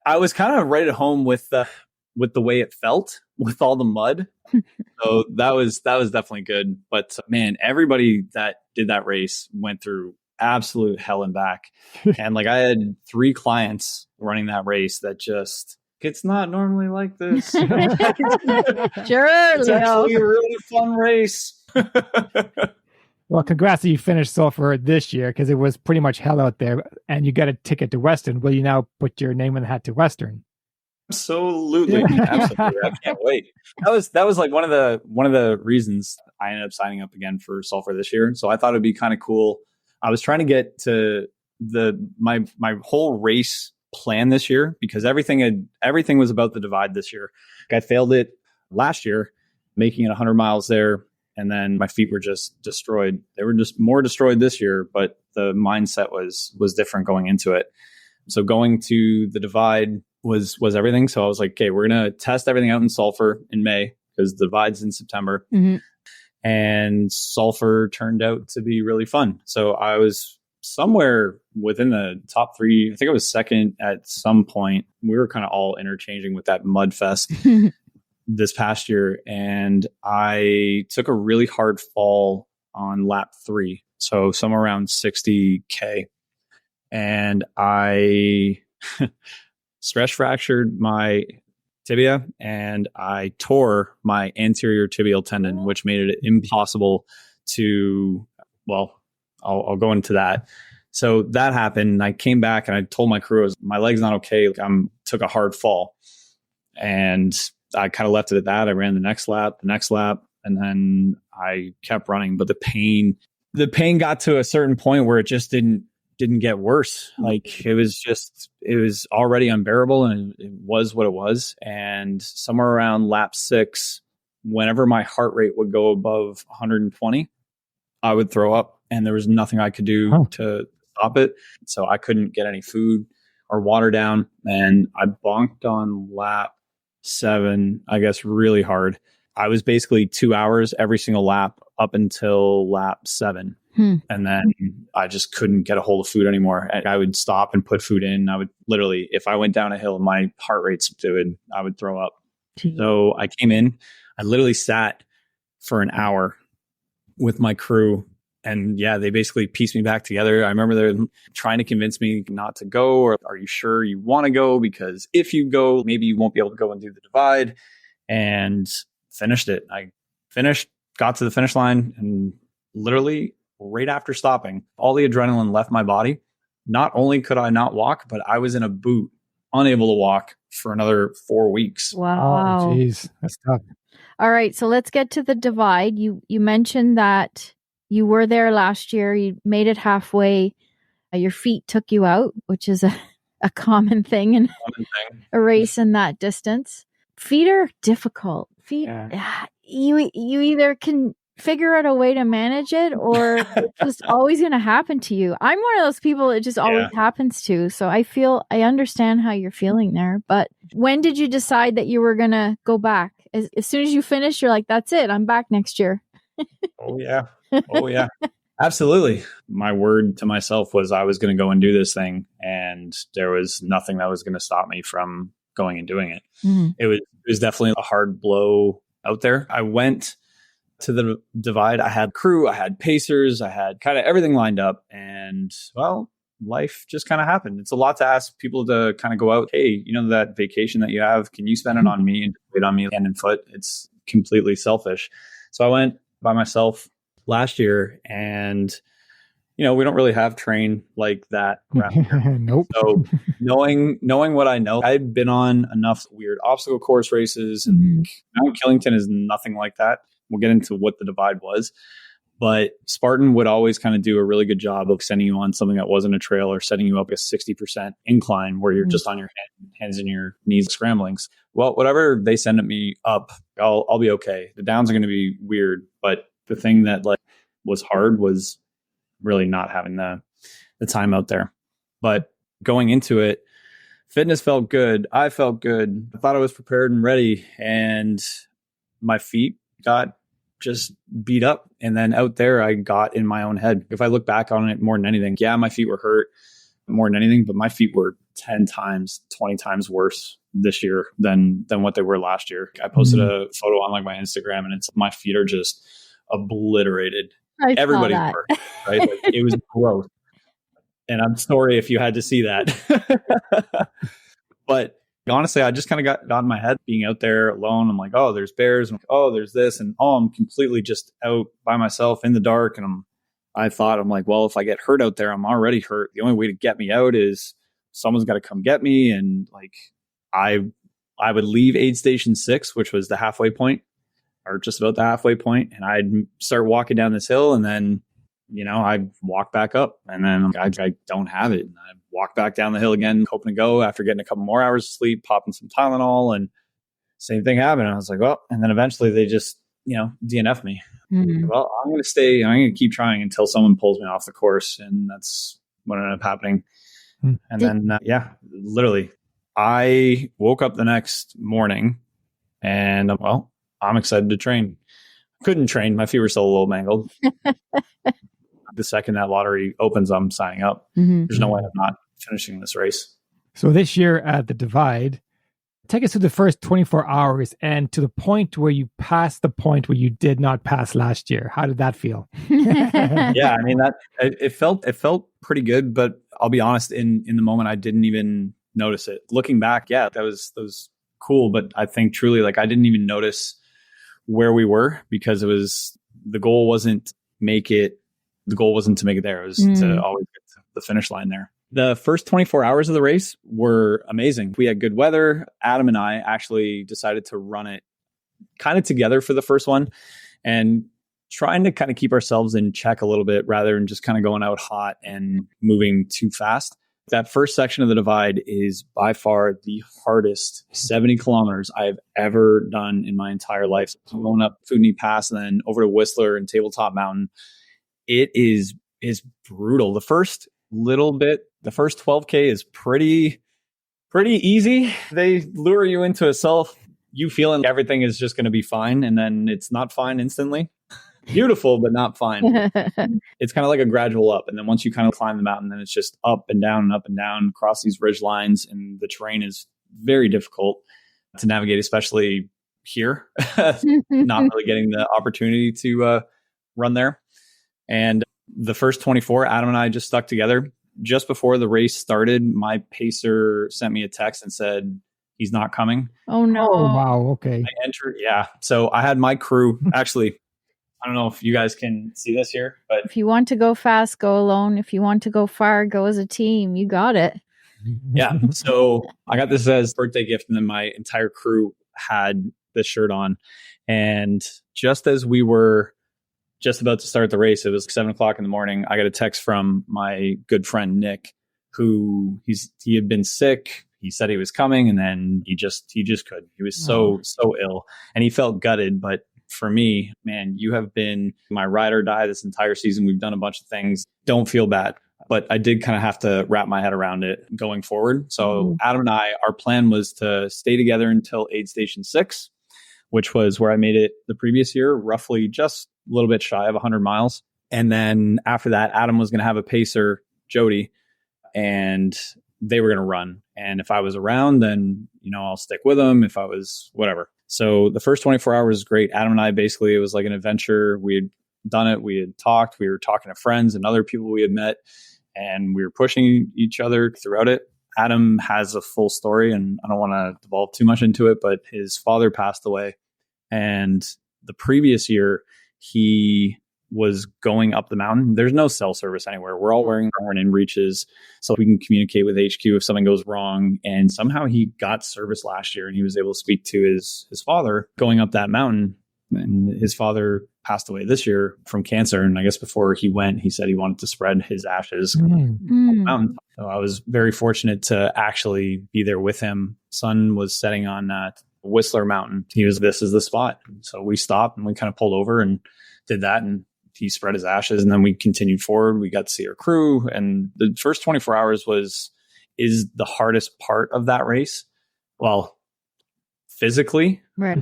I was kind of right at home with the way it felt with all the mud. So that was definitely good. But man, everybody that did that race went through absolute hell and back. And like I had 3 clients running that race that just, it's not normally like this. Sure. It's actually a really fun race. Well, congrats that you finished Sulphur this year because it was pretty much hell out there and you got a ticket to Western. Will you now put your name in the hat to Western? Absolutely. I can't wait. That was like one of the reasons I ended up signing up again for Sulphur this year. So I thought it'd be kind of cool. I was trying to get to my whole race plan this year because everything was about the divide this year. Like I failed it last year, making it 100 miles there. And then my feet were just destroyed. They were just more destroyed this year, but the mindset was different going into it. So going to the divide was everything. So I was like, okay, we're going to test everything out in Sulphur in May because the divide's in September. Mm-hmm. And Sulphur turned out to be really fun. So I was somewhere within the top 3. I think I was second at some point. We were kind of all interchanging with that mud fest this past year. And I took a really hard fall on lap 3. So somewhere around 60K. And I stress fractured my tibia and I tore my anterior tibial tendon, which made it impossible to, well, I'll go into that. So that happened. I came back and I told my crew, my leg's not okay. Took a hard fall. And I kind of left it at that. I ran the next lap, and then I kept running. But the pain got to a certain point where it just didn't get worse. Like it was already unbearable, and it was what it was. And somewhere around lap 6, whenever my heart rate would go above 120, I would throw up, and there was nothing I could do to stop it. So I couldn't get any food or water down. And I bonked on lap 7, I guess, really hard. I was basically 2 hours every single lap up until lap 7. And then I just couldn't get a hold of food anymore. I would stop and put food in. I would literally, if I went down a hill, my heart rate's stupid, I would throw up. So I came in, I literally sat for an hour with my crew. And yeah, they basically pieced me back together. I remember they're trying to convince me not to go, or are you sure you want to go? Because if you go, maybe you won't be able to go and do the divide. And finished it. I got to the finish line, and literally right after stopping, all the adrenaline left my body. Not only could I not walk, but I was in a boot, unable to walk for another 4 weeks. Wow. Oh, geez. That's tough. All right. So let's get to the divide. You mentioned that you were there last year. You made it halfway. Your feet took you out, which is a common thing in a race in that distance. Feet are difficult. You either can figure out a way to manage it, or it's just always going to happen to you. I'm one of those people it just always happens to. So I understand how you're feeling there. But when did you decide that you were going to go back? As soon as you finish, you're like, that's it. I'm back next year. Oh, yeah. Absolutely. My word to myself was I was going to go and do this thing, and there was nothing that was going to stop me from going and doing it. It was definitely a hard blow out there. I went to the divide. I had crew, I had pacers, I had kind of everything lined up, and well, life just kind of happened. It's a lot to ask people to kind of go out. Hey, that vacation that you have, can you spend it on me and wait on me hand and foot? It's completely selfish. So I went by myself last year, and we don't really have train like that around here. Nope. So knowing what I know, I'd been on enough weird obstacle course races, and Mount Killington is nothing like that. We'll get into what the divide was, but Spartan would always kind of do a really good job of sending you on something that wasn't a trail, or setting you up a 60% incline where you're just on your hands and your knees scrambling. Well, whatever they send me up, I'll be okay. The downs are going to be weird, but the thing that was hard was really not having the time out there. But going into it, fitness felt good. I felt good. I thought I was prepared and ready, and my feet got just beat up. And then out there, I got in my own head. If I look back on it more than anything, my feet were hurt more than anything, but my feet were 10 times, 20 times worse this year than what they were last year. I posted a photo on my Instagram, and my feet are just obliterated. Everybody's hurt, right? It was gross. And I'm sorry if you had to see that. But honestly, I just kind of got in my head being out there alone. I'm like, oh, there's bears. And there's this. And I'm completely just out by myself in the dark. And I thought, well, if I get hurt out there, I'm already hurt. The only way to get me out is someone's got to come get me. And I would leave aid station 6, which was the halfway point, or just about the halfway point, and I'd start walking down this hill, and then, I'd walk back up, and then I don't have it. And I walk back down the hill again, hoping to go after getting a couple more hours of sleep, popping some Tylenol, and same thing happened. I was like, well, and then eventually they just, DNF me. Well, I'm going to keep trying until someone pulls me off the course. And that's what ended up happening. And then, literally I woke up the next morning, and I'm excited to train. Couldn't train. My feet were still a little mangled. The second that lottery opens, I'm signing up. There's no way I'm not finishing this race. So this year at the divide, Take us to the first 24 hours and to the point where you passed the point where you did not pass last year. How did that feel? Yeah, I mean it felt pretty good, but I'll be honest, in the moment I didn't even notice it. Looking back, yeah, that was cool, but I think truly like I didn't even notice where we were because the goal wasn't to make it there. It was to always get to the finish line there. The first 24 hours of the race were amazing. We had good weather. Adam and I actually decided to run it kind of together for the first one and trying to kind of keep ourselves in check a little bit rather than just kind of going out hot and moving too fast. That first section of the divide is by far the hardest 70 kilometers I've ever done in my entire life. So going up Foodney Pass and then over to Whistler and Tabletop Mountain, it is brutal. The first 12K is pretty easy. They lure you into you feeling everything is just going to be fine. And then it's not fine instantly. Beautiful, but not fine. It's kind of like a gradual up. And then once you kind of climb the mountain, then it's just up and down across these ridge lines. And the terrain is very difficult to navigate, especially here. Not really getting the opportunity to run there. And the first 24, Adam and I just stuck together. Just before the race started, my pacer sent me a text and said, he's not coming. Oh, no. Oh, wow. Okay. I entered. Yeah. So I had my crew. Actually, I don't know if you guys can see this here, but If you want to go fast, go alone. If you want to go far, go as a team. You got it. yeah. So I got this as birthday gift, and then my entire crew had this shirt on. And just as we were just about to start the race, it was 7:00 in the morning. I got a text from my good friend Nick, who he had been sick. He said he was coming, and then he just couldn't. He was so ill, and he felt gutted. But for me, man, you have been my ride or die this entire season. We've done a bunch of things. Don't feel bad. But I did kind of have to wrap my head around it going forward. So Adam and I, our plan was to stay together until aid station 6, which was where I made it the previous year, roughly just a little bit shy of 100 miles. And then after that, Adam was going to have a pacer, Jody, and they were going to run. And if I was around, then, I'll stick with them. If I was whatever. So the first 24 hours was great. Adam and I, basically, it was like an adventure. We had done it. We had talked. We were talking to friends and other people we had met, and we were pushing each other throughout it. Adam has a full story, and I don't want to devolve too much into it, but his father passed away. And the previous year, he was going up the mountain. There's no cell service anywhere. We're all wearing our in reaches so we can communicate with HQ if something goes wrong. And somehow he got service last year, and he was able to speak to his father going up that mountain. And his father passed away this year from cancer. And I guess before he went, he said he wanted to spread his ashes on the mountain. So I was very fortunate to actually be there with him. Sun was setting on Whistler Mountain. This is the spot. So we stopped and we kind of pulled over and did that. And he spread his ashes, and then we continued forward. We got to see our crew. And the first 24 hours is the hardest part of that race. Well, physically. Right.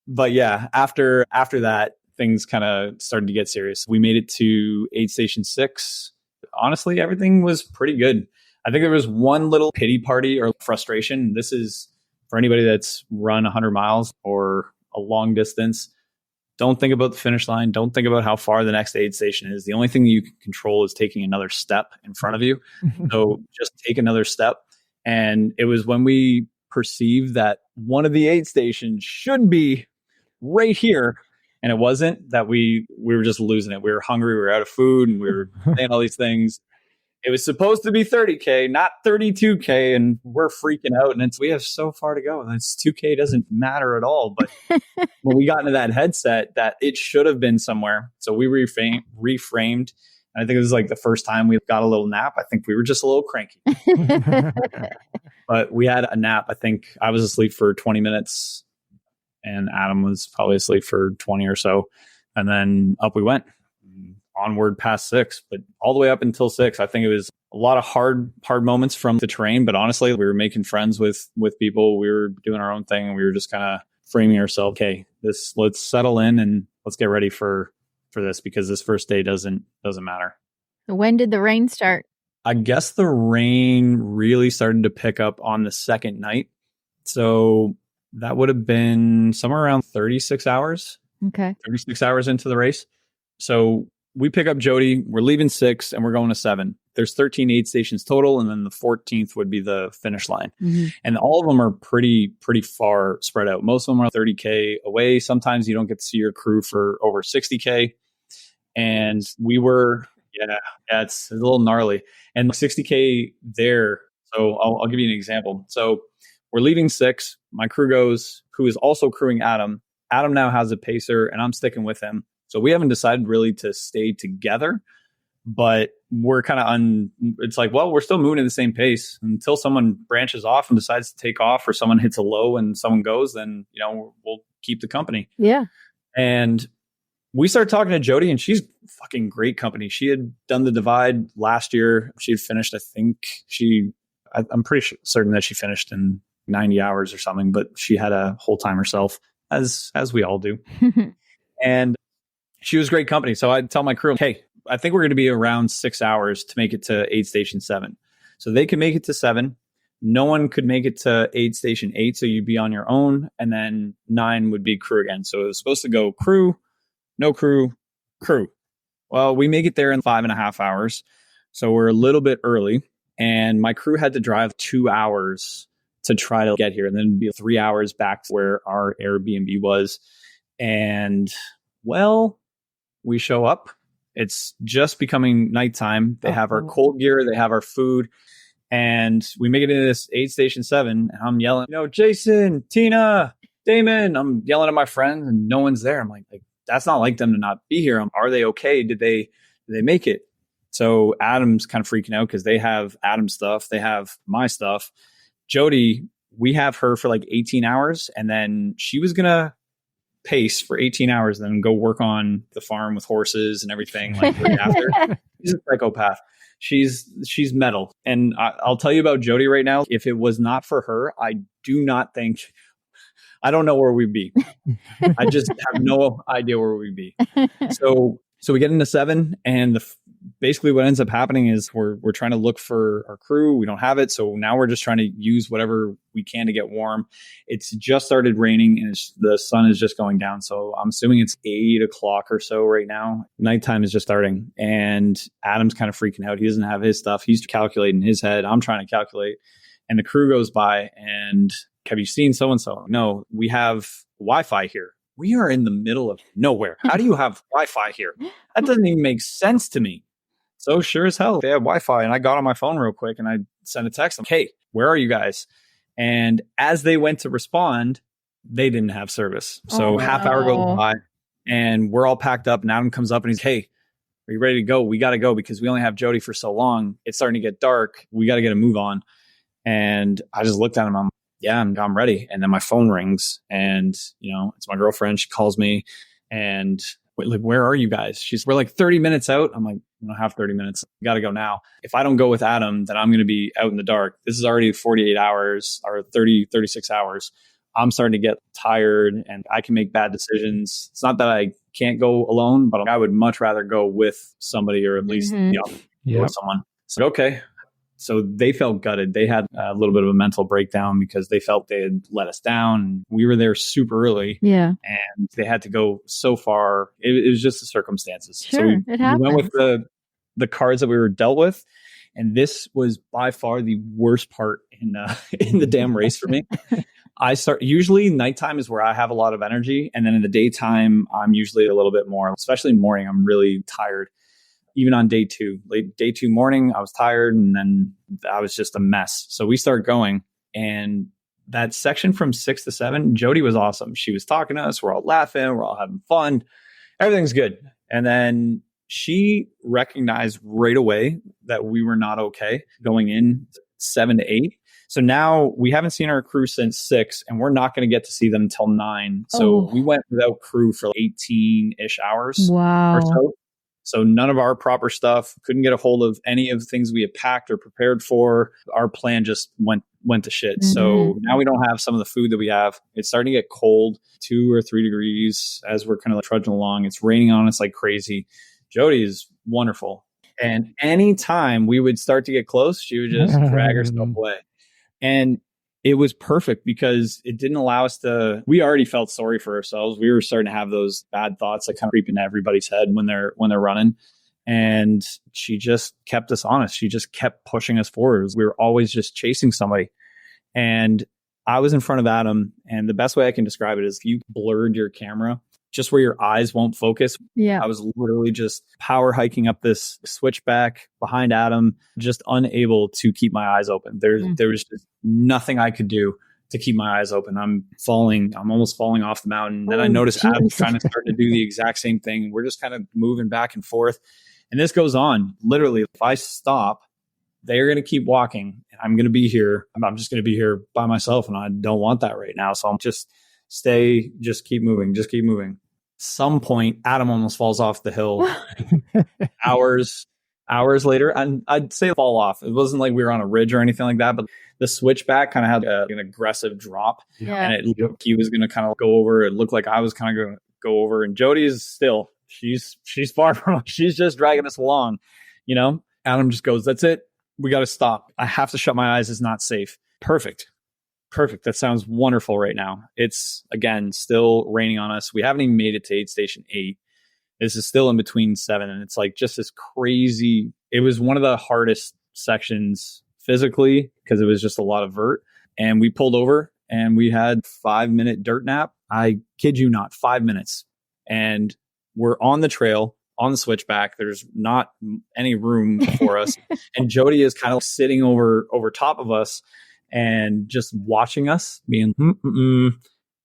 But yeah, after that, things kind of started to get serious. We made it to aid station 6. Honestly, everything was pretty good. I think there was one little pity party or frustration. This is for anybody that's run 100 miles or a long distance. Don't think about the finish line. Don't think about how far the next aid station is. The only thing that you can control is taking another step in front of you. So just take another step. And it was when we perceived that one of the aid stations should be right here, and it wasn't, that we were just losing it. We were hungry. We were out of food, and we were saying all these things. It was supposed to be 30K, not 32K, and we're freaking out. And we have so far to go. It's 2K doesn't matter at all. But when we got into that headset, that it should have been somewhere. So we reframed. And I think it was like the first time we got a little nap. I think we were just a little cranky. But we had a nap. I think I was asleep for 20 minutes, and Adam was probably asleep for 20 or so. And then up we went. Onward past 6, but all the way up until 6, I think it was a lot of hard moments from the terrain. But honestly, we were making friends with people. We were doing our own thing, and we were just kind of framing ourselves. Okay, let's settle in and let's get ready for this, because this first day doesn't matter. When did the rain start? I guess the rain really started to pick up on the second night. So that would have been somewhere around 36 hours. Okay. 36 hours into the race. So we pick up Jody. We're leaving 6 and we're going to 7. There's 13 aid stations total. And then the 14th would be the finish line. Mm-hmm. And all of them are pretty far spread out. Most of them are 30K away. Sometimes you don't get to see your crew for over 60K. And we were, it's a little gnarly. And 60K there. So I'll give you an example. So we're leaving 6. My crew goes, who is also crewing Adam. Adam now has a pacer and I'm sticking with him. So we haven't decided really to stay together, but we're kind of it's like, well, we're still moving at the same pace until someone branches off and decides to take off, or someone hits a low and someone goes, then, we'll keep the company. Yeah. And we started talking to Jody, and she's fucking great company. She had done the divide last year. She had finished, I think I'm pretty certain that she finished in 90 hours or something, but she had a whole time herself, as we all do. And she was great company. So I'd tell my crew, hey, I think we're going to be around 6 hours to make it to aid station 7. So they can make it to 7. No one could make it to aid station 8. So you'd be on your own. And then 9 would be crew again. So it was supposed to go crew, no crew, crew. Well, we make it there in 5.5 hours. So we're a little bit early. And my crew had to drive 2 hours to try to get here. And then it'd be 3 hours back to where our Airbnb was. And well, we show up. It's just becoming nighttime. They have our cold gear. They have our food. And we make it into this aid station 7. And I'm yelling, Jason, Tina, Damon. I'm yelling at my friends and no one's there. I'm like, that's not like them to not be here. Are they okay? Did they make it? So Adam's kind of freaking out because they have Adam's stuff. They have my stuff. Jody, we have her for like 18 hours. And then she was going to pace for 18 hours, then go work on the farm with horses and everything like right after. She's a psychopath. She's metal. And I'll tell you about Jody right now. If it was not for her, I don't know where we'd be. I just have no idea where we'd be. So we get into 7, and basically what ends up happening is we're trying to look for our crew. We don't have it. So now we're just trying to use whatever we can to get warm. It's just started raining and the sun is just going down. So I'm assuming it's 8 o'clock or so right now. Nighttime is just starting, and Adam's kind of freaking out. He doesn't have his stuff. He's calculating in his head. I'm trying to calculate, and the crew goes by and, have you seen so-and-so? No, we have Wi-Fi here. We are in the middle of nowhere. How do you have Wi-Fi here? That doesn't even make sense to me. So sure as hell, they have Wi-Fi. And I got on my phone real quick and I sent a text. Like, hey, where are you guys? And as they went to respond, they didn't have service. So half hour goes by and we're all packed up. And Adam comes up and he's, hey, are you ready to go? We got to go because we only have Jody for so long. It's starting to get dark. We got to get a move on. And I just looked at him. I'm ready. And then my phone rings and, it's my girlfriend. She calls me and where are you guys? We're like 30 minutes out. I'm like, I don't have 30 minutes. Got to go now. If I don't go with Adam, then I'm going to be out in the dark. This is already 48 hours or 36 hours. I'm starting to get tired and I can make bad decisions. It's not that I can't go alone, but I would much rather go with somebody or at least with someone. So, okay. So they felt gutted. They had a little bit of a mental breakdown because they felt they had let us down. We were there super early. Yeah. And they had to go so far. It was just the circumstances. Sure, so we went with the cards that we were dealt with. And this was by far the worst part in the damn race for me. Usually nighttime is where I have a lot of energy. And then in the daytime, I'm usually a little bit more, especially morning. I'm really tired. Even on day 2 morning, I was tired and then I was just a mess. So we start going, and that section from 6 to 7, Jody was awesome. She was talking to us. We're all laughing. We're all having fun. Everything's good. And then she recognized right away that we were not okay going in 7 to 8. So now we haven't seen our crew since 6 and we're not going to get to see them until 9. So we went without crew for 18-ish hours or so. So none of our proper stuff, couldn't get a hold of any of the things we had packed or prepared for. Our plan just went to shit. Mm-hmm. So now we don't have some of the food that we have. It's starting to get cold, 2 or 3 degrees as we're kind of trudging along. It's raining on us like crazy. Jody is wonderful. And anytime we would start to get close, she would just drag herself away. And it was perfect because it didn't allow us to, we already felt sorry for ourselves. We were starting to have those bad thoughts that kind of creep into everybody's head when they're running. And she just kept us honest. She just kept pushing us forward. We were always just chasing somebody. And I was in front of Adam. And the best way I can describe it is if you blurred your camera just where your eyes won't focus. Yeah. I was literally just power hiking up this switchback behind Adam, just unable to keep my eyes open. There was just nothing I could do to keep my eyes open. I'm almost falling off the mountain. Then I noticed Adam's kind of starting to do the exact same thing. We're just kind of moving back and forth. And this goes on. Literally, if I stop, they're going to keep walking. And I'm going to be here. I'm just going to be here by myself. And I don't want that right now. So I'm just keep moving. Some point, Adam almost falls off the hill. hours later, and I'd say fall off. It wasn't like we were on a ridge or anything like that, but the switchback kind of had an aggressive drop. Yeah. And it looked he was going to kind of go over. It looked like I was kind of going to go over. And Jody is still, she's far from, she's just dragging us along. Adam just goes, that's it. We got to stop. I have to shut my eyes. It's not safe. Perfect. That sounds wonderful right now. It's, again, still raining on us. We haven't even made it to aid station 8. This is still in between 7. And it's like just this crazy. It was one of the hardest sections physically because it was just a lot of vert. And we pulled over and we had 5-minute dirt nap. I kid you not, 5 minutes. And we're on the trail, on the switchback. There's not any room for us. And Jody is kind of sitting over top of us and just watching us being,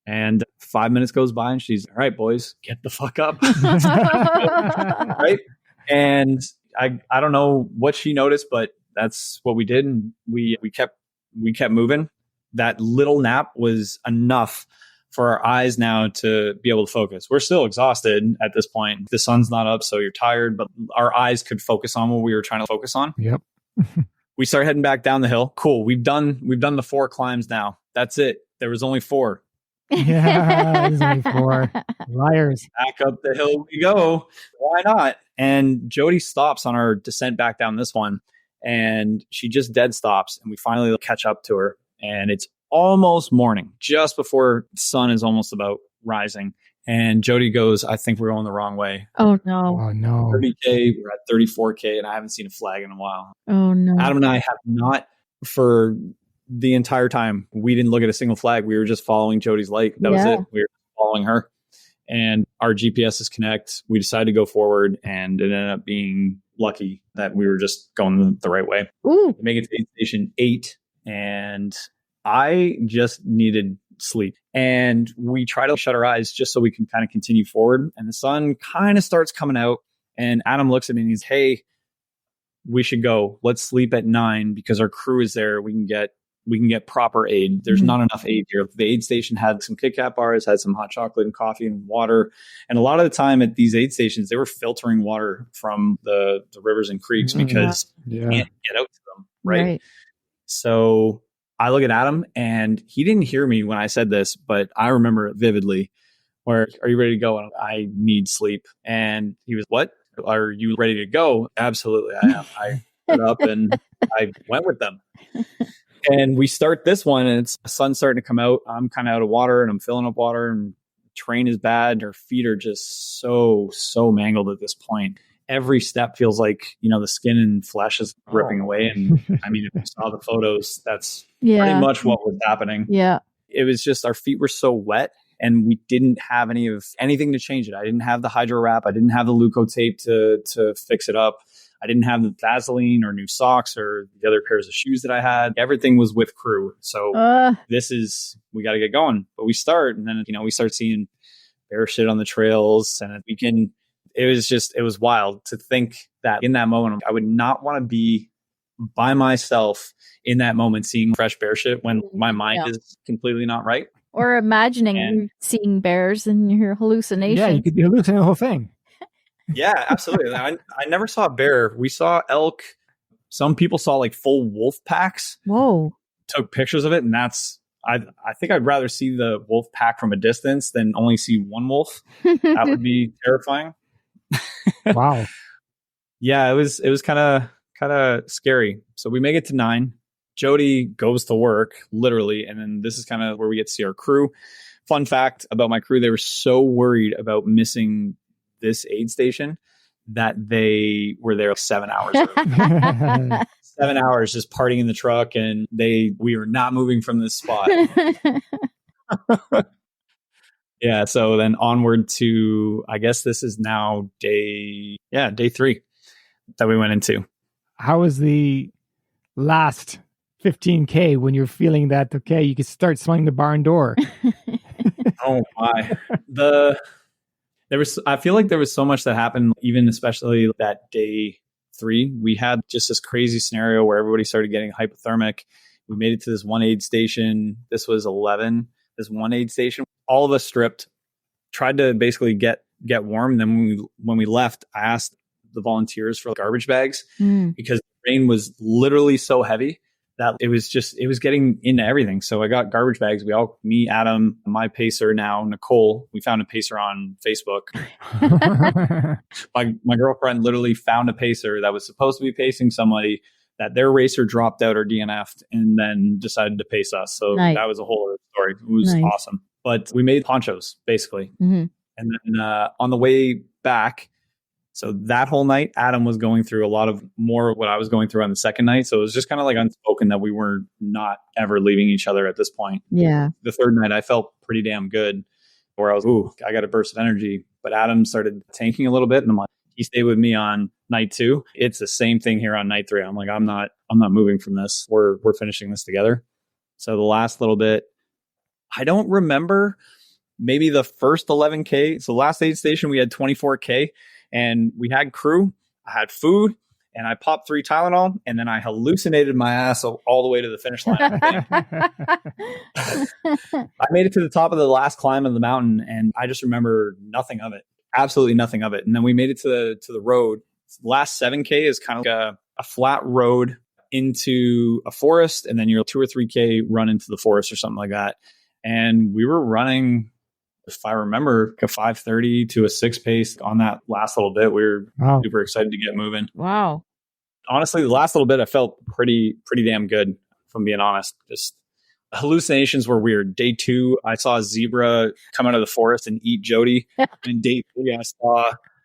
and 5 minutes goes by and she's, all right, boys, get the fuck up. Right. And I don't know what she noticed, but that's what we did. And we kept moving. That little nap was enough for our eyes now to be able to focus. We're still exhausted at this point. The sun's not up, so you're tired, but our eyes could focus on what we were trying to focus on. Yep. We start heading back down the hill. Cool. We've done the 4 climbs now. That's it. There was only 4. Yeah, there's only 4. Liars. Back up the hill we go. Why not? And Jody stops on our descent back down this one. And she just dead stops. And we finally catch up to her. And it's almost morning, just before the sun is almost about rising. And Jody goes, I think we're going the wrong way. Oh, no. 30K, we're at 34K, and I haven't seen a flag in a while. Oh, no. Adam and I have not, for the entire time, we didn't look at a single flag. We were just following Jody's light. That was it. We were following her. And our GPSs connect. We decided to go forward, and it ended up being lucky that we were just going the right way. Ooh. We make it to aid station 8, and I just needed sleep. And we try to shut our eyes just so we can kind of continue forward. And the sun kind of starts coming out. And Adam looks at me and he's, hey, we should go. Let's sleep at 9 because our crew is there. We can get proper aid. There's not enough aid here. The aid station had some Kit Kat bars, had some hot chocolate and coffee and water. And a lot of the time at these aid stations, they were filtering water from the rivers and creeks because you can't get out to them. Right. So I look at Adam and he didn't hear me when I said this, but I remember it vividly. Where, are you ready to go? And I need sleep. And he was, what? Are you ready to go? Absolutely, I am. I got up and I went with them. And we start this one and it's the sun's starting to come out. I'm kind of out of water and I'm filling up water and terrain is bad. Our feet are just so mangled at this point. Every step feels like, the skin and flesh is ripping away. And I mean, if you saw the photos, that's pretty much what was happening. Yeah. It was just our feet were so wet and we didn't have anything to change it. I didn't have the hydro wrap. I didn't have the Leuco tape to fix it up. I didn't have the Vaseline or new socks or the other pairs of shoes that I had. Everything was with crew. So we got to get going. But we start and then, we start seeing bear shit on the trails and it was wild to think that in that moment, I would not want to be by myself in that moment, seeing fresh bear shit when my mind is completely not right. Or imagining you seeing bears in your hallucination. Yeah, you could be hallucinating the whole thing. Yeah, absolutely. I never saw a bear. We saw elk. Some people saw like full wolf packs. Whoa. Took pictures of it. And I think I'd rather see the wolf pack from a distance than only see one wolf. That would be terrifying. Wow. Yeah, it was kind of scary. So we make it to 9. Jody goes to work literally, and then this is kind of where we get to see our crew. Fun fact about my crew: they were so worried about missing this aid station that they were there 7 hours early. 7 hours just partying in the truck, and we were not moving from this spot. Yeah, so then onward to, I guess this is now day 3 that we went into. How was the last 15K when you're feeling that, okay, you could start swinging the barn door? Oh my. I feel like there was so much that happened, even especially that day 3. We had just this crazy scenario where everybody started getting hypothermic. We made it to this one aid station. This was 11. This one aid station, all of us stripped, tried to basically get warm. And then when we left, I asked the volunteers for garbage bags because the rain was literally so heavy that it was getting into everything. So I got garbage bags. Me, Adam, my pacer now, Nicole, we found a pacer on Facebook. my girlfriend literally found a pacer that was supposed to be pacing somebody that their racer dropped out or DNF'd and then decided to pace us. So That was a whole other story. It was awesome. But we made ponchos, basically. Mm-hmm. And then on the way back, so that whole night, Adam was going through a lot of more of what I was going through on the second night. So it was just kind of like unspoken that we were not ever leaving each other at this point. Yeah. The third night, I felt pretty damn good where I was, I got a burst of energy. But Adam started tanking a little bit. And I'm like, he stayed with me on night 2. It's the same thing here on night 3. I'm like, I'm not moving from this. We're finishing this together. So the last little bit, I don't remember, maybe the first 11K. So last aid station, we had 24K and we had crew. I had food and I popped 3 Tylenol and then I hallucinated my ass all the way to the finish line. I made it to the top of the last climb of the mountain and I just remember nothing of it. Absolutely nothing of it. And then we made it to the road. Last 7K is kind of like a flat road into a forest. And then you're 2 or 3K run into the forest or something like that. And we were running, if I remember, a 5:30 to a 6 pace on that last little bit. We were super excited to get moving. Wow. Honestly, the last little bit, I felt pretty damn good, if I'm being honest. Just hallucinations were weird. Day 2, I saw a zebra come out of the forest and eat Jody. And day 3, I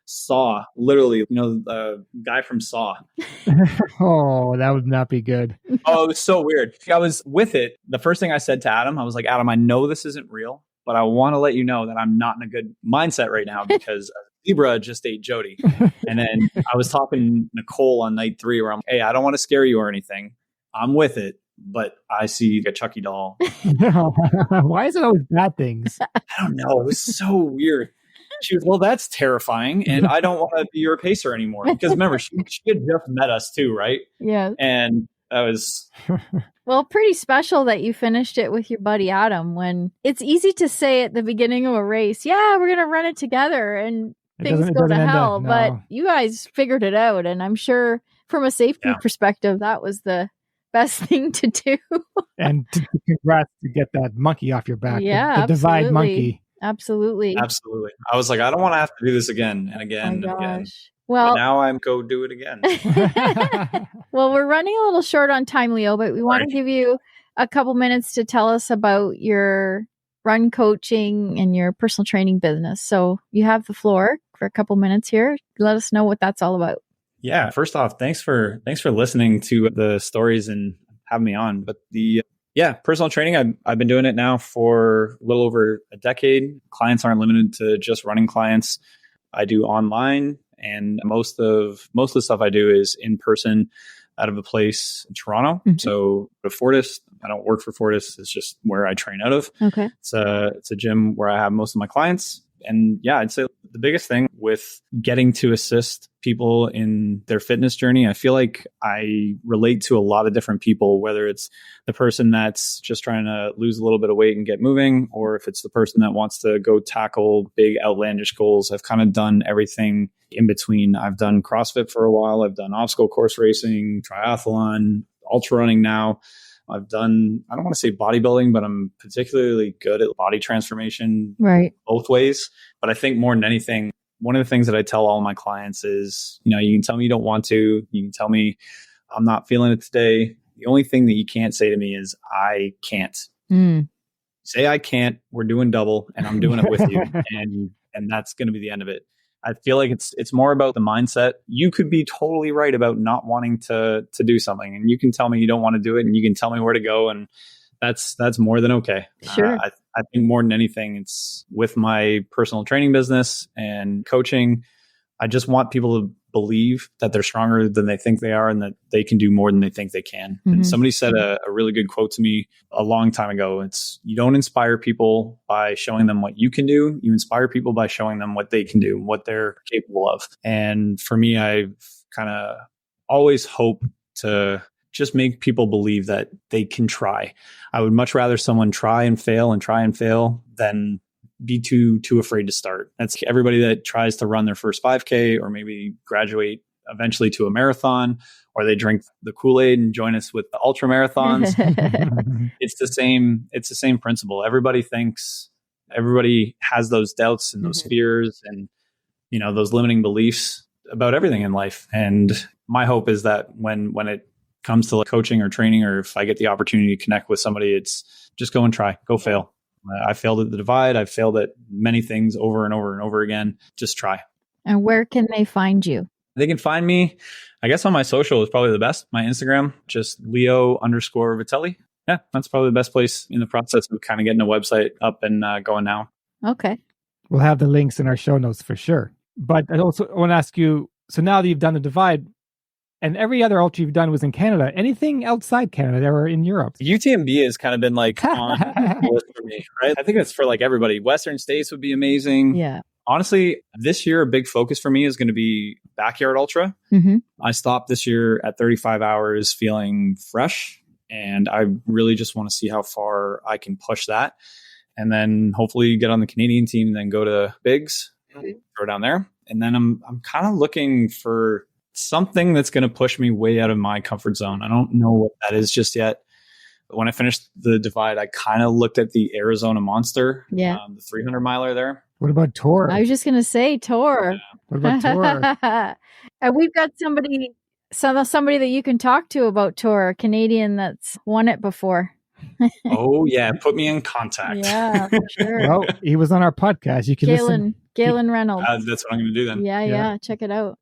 saw literally, the guy from Saw. Oh, that would not be good. Oh, it was so weird. I was with it. The first thing I said to Adam, I was like, Adam, I know this isn't real, but I want to let you know that I'm not in a good mindset right now because a zebra just ate Jody. And then I was talking to Nicole on night 3 where I'm, hey, I don't want to scare you or anything. I'm with it, but I see a Chucky doll. Why is it always bad things? I don't know. It was so weird. She was, well, that's terrifying. And I don't want to be your pacer anymore. Because remember, she had just met us too, right? Yeah. And that was... Well, pretty special that you finished it with your buddy Adam when it's easy to say at the beginning of a race, yeah, we're going to run it together and things go to hell. No. But you guys figured it out. And I'm sure from a safety perspective, that was the best thing to do. And congrats to get that monkey off your back. Yeah, the divide monkey. Absolutely. I was like, I don't want to have to do this again and again and again. Well, but now I'm go do it again. Well, we're running a little short on time, Leo, but we want to give you a couple minutes to tell us about your run coaching and your personal training business. So you have the floor for a couple minutes here. Let us know what that's all about. Yeah. First off, thanks for listening to the stories and having me on. But personal training, I've been doing it now for a little over a decade. Clients aren't limited to just running clients. I do online, and most of the stuff I do is in person out of a place in Toronto. Mm-hmm. So the Fortis, I don't work for Fortis. It's just where I train out of. Okay. It's a gym where I have most of my clients. And yeah, I'd say the biggest thing with getting to assist people in their fitness journey, I feel like I relate to a lot of different people, whether it's the person that's just trying to lose a little bit of weight and get moving, or if it's the person that wants to go tackle big outlandish goals. I've kind of done everything in between. I've done CrossFit for a while. I've done obstacle course racing, triathlon, ultra running now. I've done, I don't want to say bodybuilding, but I'm particularly good at body transformation right, both ways. But I think more than anything, one of the things that I tell all my clients is, you can tell me you don't want to, you can tell me I'm not feeling it today. The only thing that you can't say to me is I can't. Say I can't, we're doing double and I'm doing it with you. And that's going to be the end of it. I feel like it's more about the mindset. You could be totally right about not wanting to do something, and you can tell me you don't want to do it, and you can tell me where to go, and that's more than okay. Sure. I think more than anything, it's with my personal training business and coaching. I just want people to believe that they're stronger than they think they are and that they can do more than they think they can. And somebody said a really good quote to me a long time ago. It's, you don't inspire people by showing them what you can do. You inspire people by showing them what they can do, what they're capable of. And for me, I've kind of always hope to just make people believe that they can try. I would much rather someone try and fail than be too afraid to start. That's everybody that tries to run their first 5K or maybe graduate eventually to a marathon, or they drink the Kool-Aid and join us with the ultra marathons. It's the same principle. Everybody has those doubts and those fears and, those limiting beliefs about everything in life. And my hope is that when it comes to coaching or training, or if I get the opportunity to connect with somebody, it's just go and try, go fail. I failed at the divide. I've failed at many things over and over and over again. Just try. And where can they find you? They can find me, I guess, on my social is probably the best. My Instagram, just Leo_Vitelli. Yeah, that's probably the best place, in the process of kind of getting a website up and going now. Okay. We'll have the links in our show notes for sure. But I also want to ask you, so now that you've done the divide, and every other ultra you've done was in Canada. Anything outside Canada or in Europe? UTMB has kind of been on the list for me, right? I think it's for everybody. Western States would be amazing. Yeah. Honestly, this year, a big focus for me is going to be backyard ultra. I stopped this year at 35 hours feeling fresh. And I really just want to see how far I can push that. And then hopefully get on the Canadian team and then go to Bigs, throw down there. And then I'm kind of looking for something that's going to push me way out of my comfort zone. I don't know what that is just yet. But when I finished the divide, I kind of looked at the Arizona Monster, the 300 miler there. What about Tour? I was just going to say Tour. Yeah. What about Tour? And we've got somebody that you can talk to about Tour, a Canadian that's won it before. Oh, yeah. Put me in contact. Yeah, for sure. Well, he was on our podcast. You can listen. Galen Reynolds. That's what I'm going to do then. Yeah. Check it out.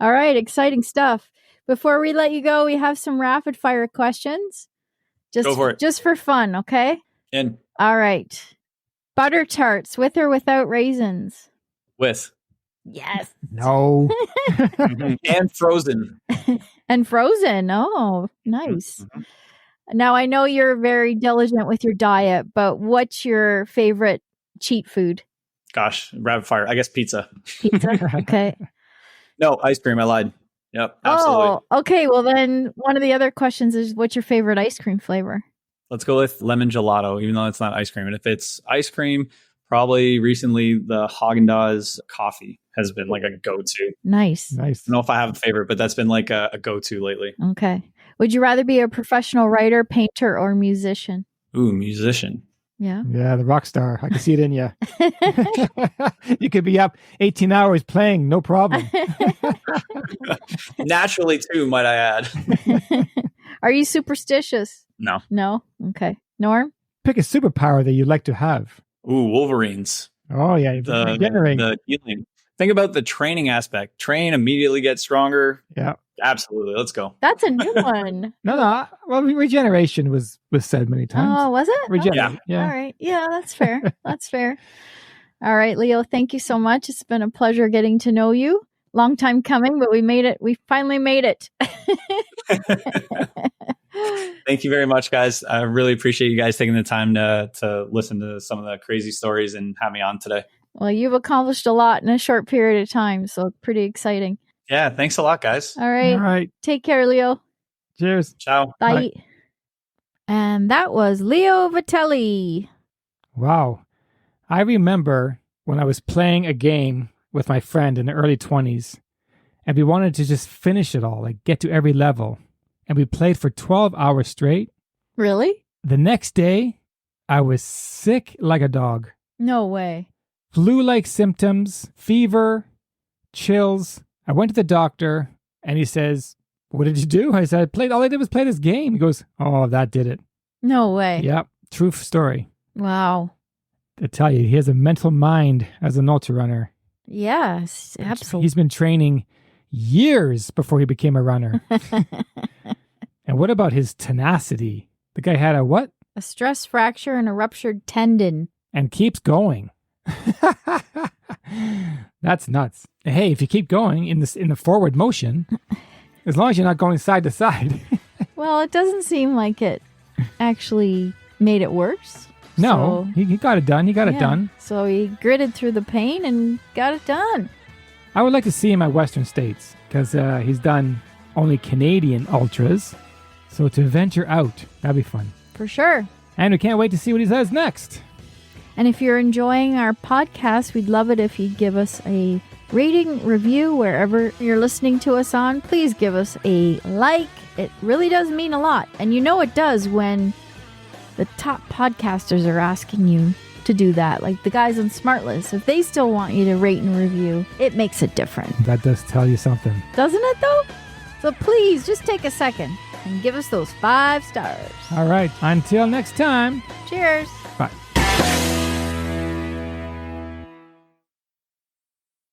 All right. Exciting stuff. Before we let you go, we have some rapid fire questions. Go for it. Just for fun. Okay. In. All right. Butter tarts with or without raisins? With. Yes. No. And frozen. And frozen. Oh, nice. Now, I know you're very diligent with your diet, but what's your favorite cheat food? Gosh, rapid fire. I guess pizza. Pizza? Okay. No, ice cream. I lied. Yep, absolutely. Oh, okay. Well, then one of the other questions is, what's your favorite ice cream flavor? Let's go with lemon gelato, even though it's not ice cream. And if it's ice cream, probably recently the Haagen-Dazs coffee has been a go-to. Nice. I don't know if I have a favorite, but that's been a go-to lately. Okay. Would you rather be a professional writer, painter, or musician? Ooh, musician. Yeah. Yeah, the rock star. I can see it in you. You could be up 18 hours playing, no problem. Naturally, too, might I add. Are you superstitious? No. No? Okay. Norm? Pick a superpower that you'd like to have. Ooh, Wolverines. Oh, yeah. The healing. Think about the training aspect. Train, immediately get stronger. Yeah. Absolutely. Let's go. That's a new one. No. Well, regeneration was said many times. Oh, was it? Regenerate. Yeah. All right. Yeah, that's fair. That's fair. All right, Leo, thank you so much. It's been a pleasure getting to know you. Long time coming, but we made it. We finally made it. Thank you very much, guys. I really appreciate you guys taking the time to listen to some of the crazy stories and have me on today. Well, you've accomplished a lot in a short period of time, so it's pretty exciting. Yeah, thanks a lot, guys. All right. Take care, Leo. Cheers. Ciao. Bye. And that was Leo Vitelli. Wow. I remember when I was playing a game with my friend in the early 20s, and we wanted to just finish it all, get to every level. And we played for 12 hours straight. Really? The next day, I was sick like a dog. No way. flu-like symptoms, fever, chills. I went to the doctor and he says, "What did you do?" I said, all I did was play this game. He goes, "Oh, that did it." No way. Yep. True story. Wow. I tell you, he has a mental mind as an ultra runner. Yes, absolutely. He's been training years before he became a runner. And what about his tenacity? The guy had a what? A stress fracture and a ruptured tendon. And keeps going. That's nuts. Hey, if you keep going in the forward motion, as long as you're not going side to side. Well, it doesn't seem like it actually made it worse. No, So, he got it done. He got it done. So he gritted through the pain and got it done. I would like to see him at Western States because he's done only Canadian ultras. So to venture out, that'd be fun. For sure. And we can't wait to see what he says next. And if you're enjoying our podcast, we'd love it if you'd give us a rating, review, wherever you're listening to us on. Please give us a like. It really does mean a lot. And you know it does when the top podcasters are asking you to do that. Like the guys on Smartlist, if they still want you to rate and review, it makes it different. That does tell you something. Doesn't it though? So please just take a second and give us those 5 stars. All right. Until next time. Cheers.